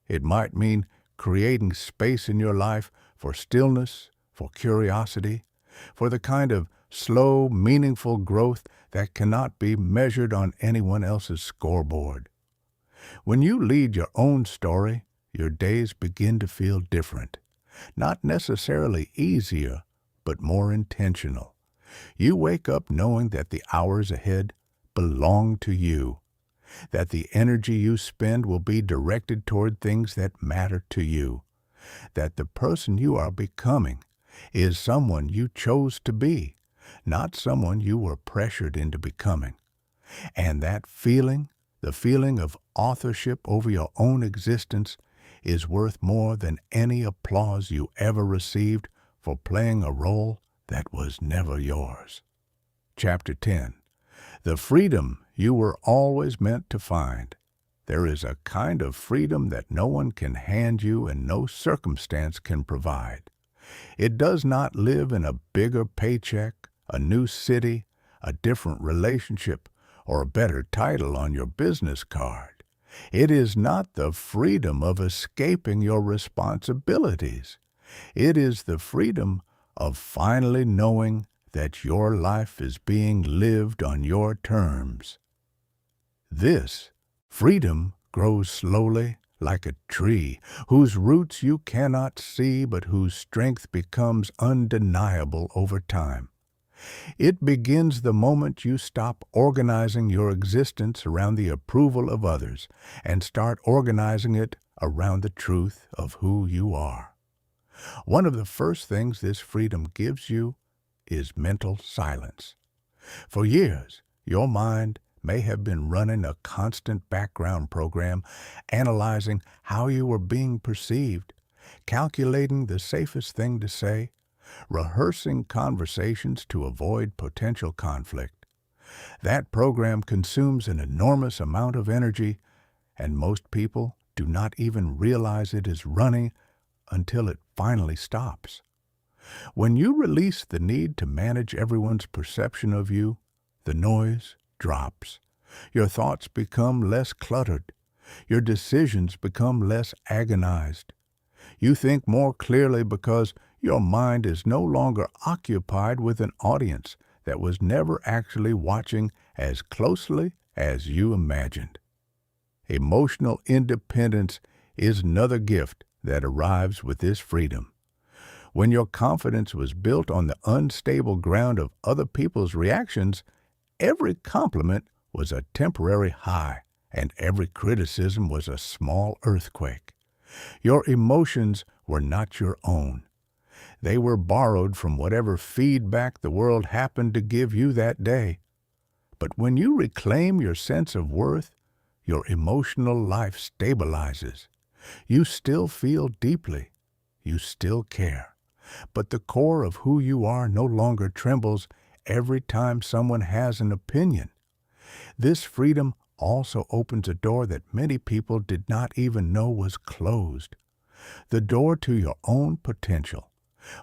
Speaker 1: It might mean creating space in your life for stillness, for curiosity, for the kind of slow, meaningful growth that cannot be measured on anyone else's scoreboard. When you lead your own story, your days begin to feel different. Not necessarily easier, but more intentional. You wake up knowing that the hours ahead belong to you, that the energy you spend will be directed toward things that matter to you, that the person you are becoming is someone you chose to be, not someone you were pressured into becoming. And that feeling, the feeling of authorship over your own existence, is worth more than any applause you ever received for playing a role that was never yours. Chapter 10. The freedom you were always meant to find. There is a kind of freedom that no one can hand you and no circumstance can provide. It does not live in a bigger paycheck, a new city, a different relationship, or a better title on your business card. It is not the freedom of escaping your responsibilities. It is the freedom of finally knowing that your life is being lived on your terms. This freedom grows slowly like a tree whose roots you cannot see but whose strength becomes undeniable over time. It begins the moment you stop organizing your existence around the approval of others and start organizing it around the truth of who you are. One of the first things this freedom gives you is mental silence. For years, your mind may have been running a constant background program, analyzing how you were being perceived, calculating the safest thing to say, rehearsing conversations to avoid potential conflict. That program consumes an enormous amount of energy, and most people do not even realize it is running until it finally stops. When you release the need to manage everyone's perception of you, the noise drops. Your thoughts become less cluttered. Your decisions become less agonized. You think more clearly because your mind is no longer occupied with an audience that was never actually watching as closely as you imagined. Emotional independence is another gift that arrives with this freedom. When your confidence was built on the unstable ground of other people's reactions, every compliment was a temporary high, and every criticism was a small earthquake. Your emotions were not your own. They were borrowed from whatever feedback the world happened to give you that day. But when you reclaim your sense of worth, your emotional life stabilizes. You still feel deeply. You still care. But the core of who you are no longer trembles every time someone has an opinion. This freedom also opens a door that many people did not even know was closed. The door to your own potential.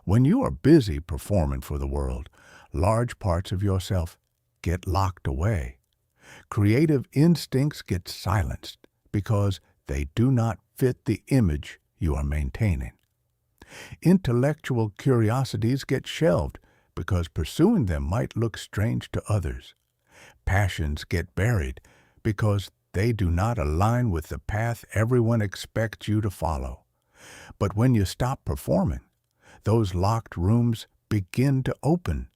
Speaker 1: When you are busy performing for the world, large parts of yourself get locked away. Creative instincts get silenced because they do not fit the image you are maintaining. Intellectual curiosities get shelved because pursuing them might look strange to others. Passions get buried because they do not align with the path everyone expects you to follow. But when you stop performing, those locked rooms begin to open.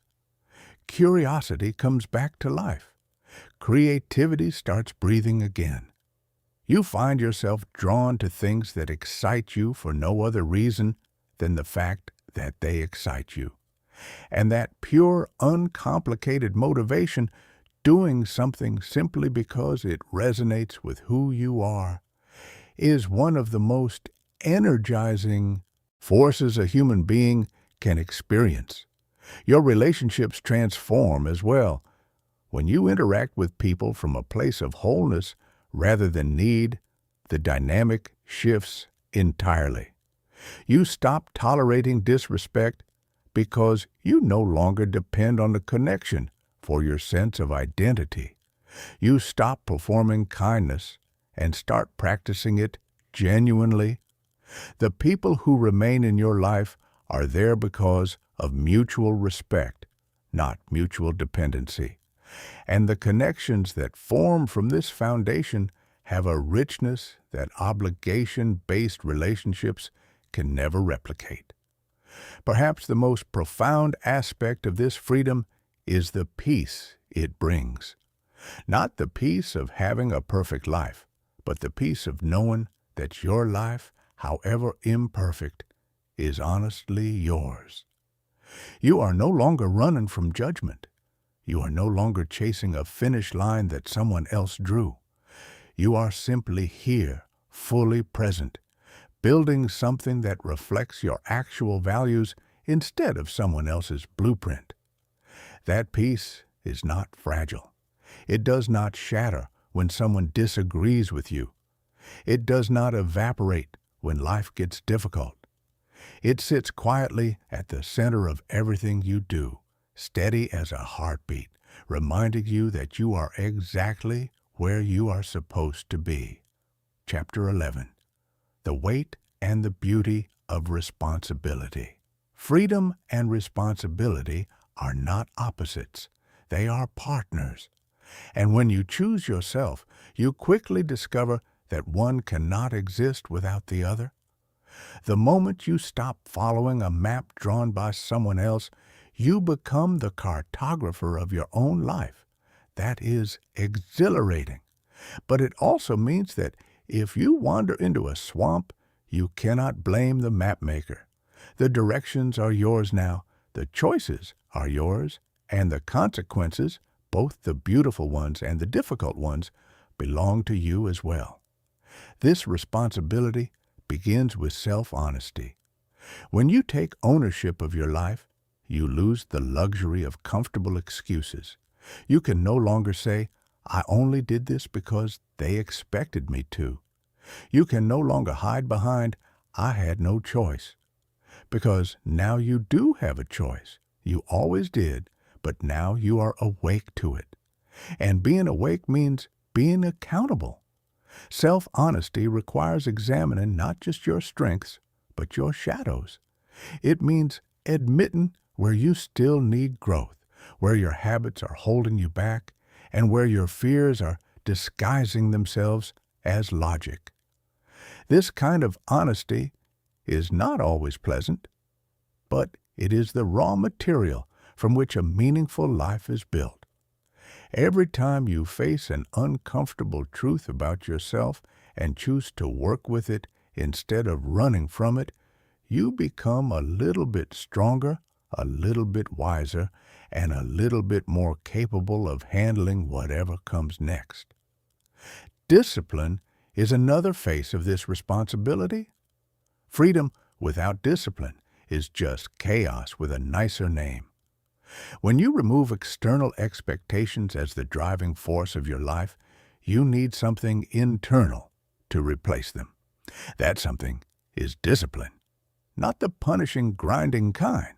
Speaker 1: Curiosity comes back to life. Creativity starts breathing again. You find yourself drawn to things that excite you for no other reason than the fact that they excite you. And that pure, uncomplicated motivation, doing something simply because it resonates with who you are, is one of the most energizing forces a human being can experience. Your relationships transform as well. When you interact with people from a place of wholeness rather than need, the dynamic shifts entirely. You stop tolerating disrespect because you no longer depend on the connection for your sense of identity. You stop performing kindness and start practicing it genuinely. The people who remain in your life are there because of mutual respect, not mutual dependency. And the connections that form from this foundation have a richness that obligation-based relationships can never replicate. Perhaps the most profound aspect of this freedom is the peace it brings. Not the peace of having a perfect life, but the peace of knowing that your life, however imperfect, is honestly yours. You are no longer running from judgment. You are no longer chasing a finish line that someone else drew. You are simply here, fully present, building something that reflects your actual values instead of someone else's blueprint. That peace is not fragile. It does not shatter when someone disagrees with you. It does not evaporate when life gets difficult. It sits quietly at the center of everything you do, steady as a heartbeat, reminding you that you are exactly where you are supposed to be. Chapter 11. The Weight and the Beauty of Responsibility. Freedom and responsibility are not opposites. They are partners. And when you choose yourself, you quickly discover that one cannot exist without the other. The moment you stop following a map drawn by someone else, You become the cartographer of your own life. That is exhilarating. But it also means that if you wander into a swamp, you cannot blame the mapmaker. The directions are yours now, the choices are yours, and the consequences, both the beautiful ones and the difficult ones, belong to you as well. This responsibility begins with self-honesty. When you take ownership of your life, you lose the luxury of comfortable excuses. You can no longer say, "I only did this because they expected me to." You can no longer hide behind, "I had no choice." Because now you do have a choice. You always did, but now you are awake to it. And being awake means being accountable. Self-honesty requires examining not just your strengths, but your shadows. It means admitting where you still need growth, where your habits are holding you back, and where your fears are disguising themselves as logic. This kind of honesty is not always pleasant, but it is the raw material from which a meaningful life is built. Every time you face an uncomfortable truth about yourself and choose to work with it instead of running from it, you become a little bit stronger, a little bit wiser, and a little bit more capable of handling whatever comes next. Discipline is another face of this responsibility. Freedom without discipline is just chaos with a nicer name. When you remove external expectations as the driving force of your life, you need something internal to replace them. That something is discipline. Not the punishing, grinding kind,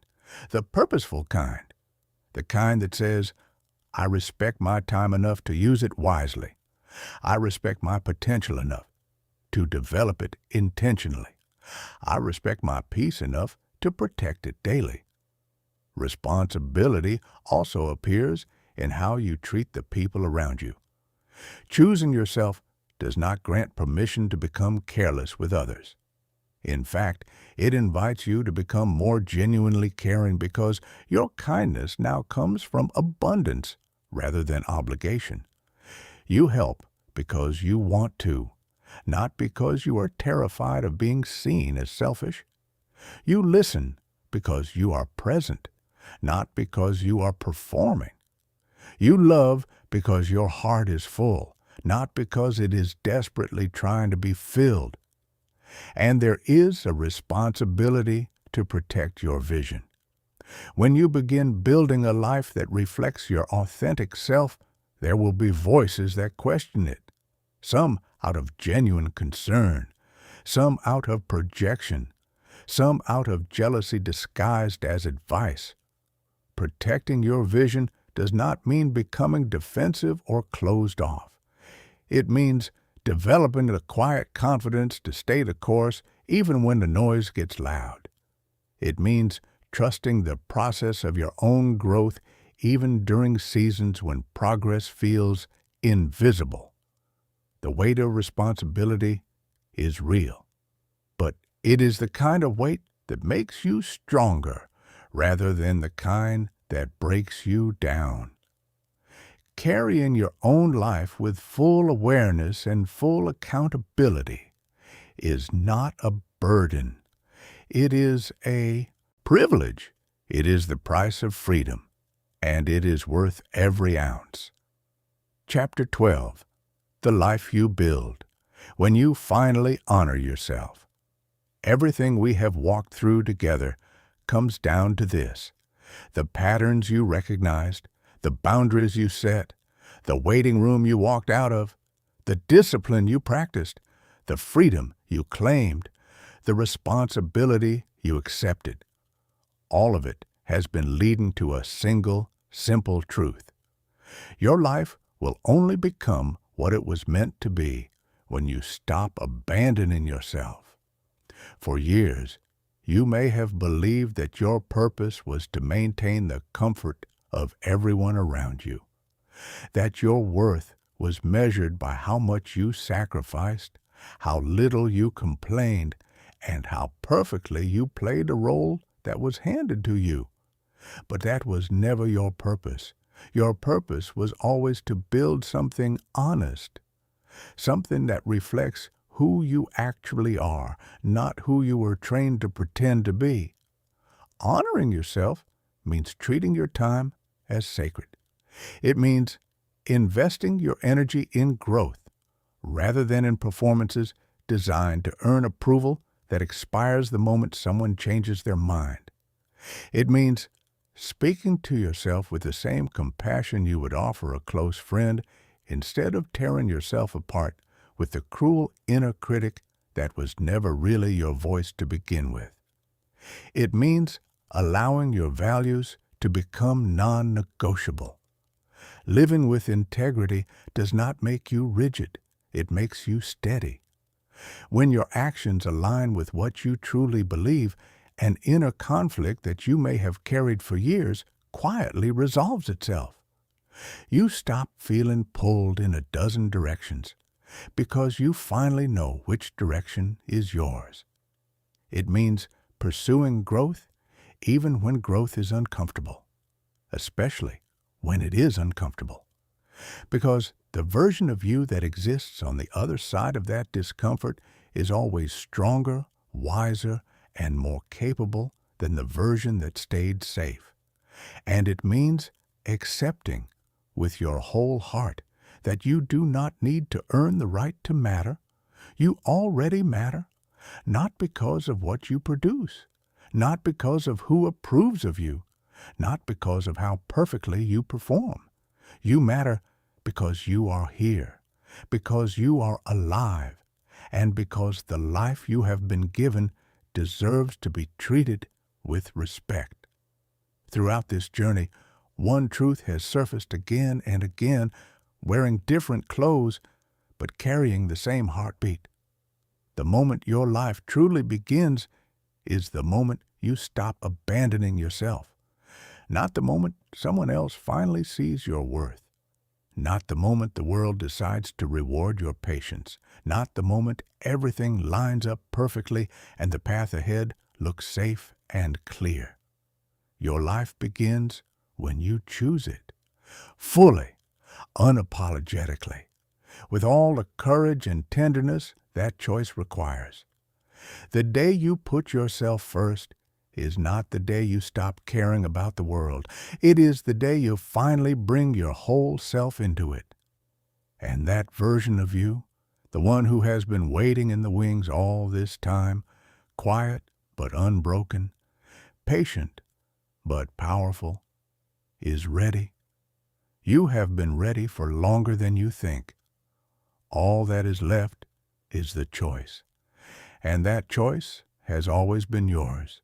Speaker 1: the purposeful kind. The kind that says, "I respect my time enough to use it wisely. I respect my potential enough to develop it intentionally. I respect my peace enough to protect it daily." Responsibility also appears in how you treat the people around you. Choosing yourself does not grant permission to become careless with others. In fact, it invites you to become more genuinely caring because your kindness now comes from abundance rather than obligation. You help because you want to, not because you are terrified of being seen as selfish. You listen because you are present, not because you are performing. You love because your heart is full, not because it is desperately trying to be filled. And there is a responsibility to protect your vision. When you begin building a life that reflects your authentic self, there will be voices that question it. Some out of genuine concern, some out of projection, some out of jealousy disguised as advice. Protecting your vision does not mean becoming defensive or closed off. It means developing the quiet confidence to stay the course even when the noise gets loud. It means trusting the process of your own growth even during seasons when progress feels invisible. The weight of responsibility is real, but it is the kind of weight that makes you stronger rather than the kind that breaks you down. Carrying your own life with full awareness and full accountability is not a burden. It is a privilege. It is the price of freedom, and it is worth every ounce. Chapter 12. The Life You Build. When you finally honor yourself. Everything we have walked through together comes down to this: the patterns you recognized, the boundaries you set, the waiting room you walked out of, the discipline you practiced, the freedom you claimed, the responsibility you accepted. All of it has been leading to a single, simple truth. Your life will only become what it was meant to be when you stop abandoning yourself. For years, you may have believed that your purpose was to maintain the comfort of everyone around you, that your worth was measured by how much you sacrificed, how little you complained, and how perfectly you played a role that was handed to you. But that was never your purpose. Your purpose was always to build something honest, something that reflects who you actually are, not who you were trained to pretend to be. Honoring yourself means treating your time as sacred. It means investing your energy in growth rather than in performances designed to earn approval that expires the moment someone changes their mind. It means speaking to yourself with the same compassion you would offer a close friend instead of tearing yourself apart with the cruel inner critic that was never really your voice to begin with. It means allowing your values to become non-negotiable. Living with integrity does not make you rigid. It makes you steady. When your actions align with what you truly believe, an inner conflict that you may have carried for years quietly resolves itself. You stop feeling pulled in a dozen directions because you finally know which direction is yours. It means pursuing growth even when growth is uncomfortable, especially when it is uncomfortable. Because the version of you that exists on the other side of that discomfort is always stronger, wiser, and more capable than the version that stayed safe. And it means accepting with your whole heart that you do not need to earn the right to matter. You already matter, not because of what you produce, not because of who approves of you, not because of how perfectly you perform. You matter because you are here, because you are alive, and because the life you have been given deserves to be treated with respect. Throughout this journey, one truth has surfaced again and again, wearing different clothes, but carrying the same heartbeat. The moment your life truly begins is the moment you stop abandoning yourself, not the moment someone else finally sees your worth, not the moment the world decides to reward your patience, not the moment everything lines up perfectly and the path ahead looks safe and clear. Your life begins when you choose it, fully, unapologetically, with all the courage and tenderness that choice requires. The day you put yourself first is not the day you stop caring about the world. It is the day you finally bring your whole self into it. And that version of you, the one who has been waiting in the wings all this time, quiet but unbroken, patient but powerful, is ready. You have been ready for longer than you think. All that is left is the choice. And that choice has always been yours.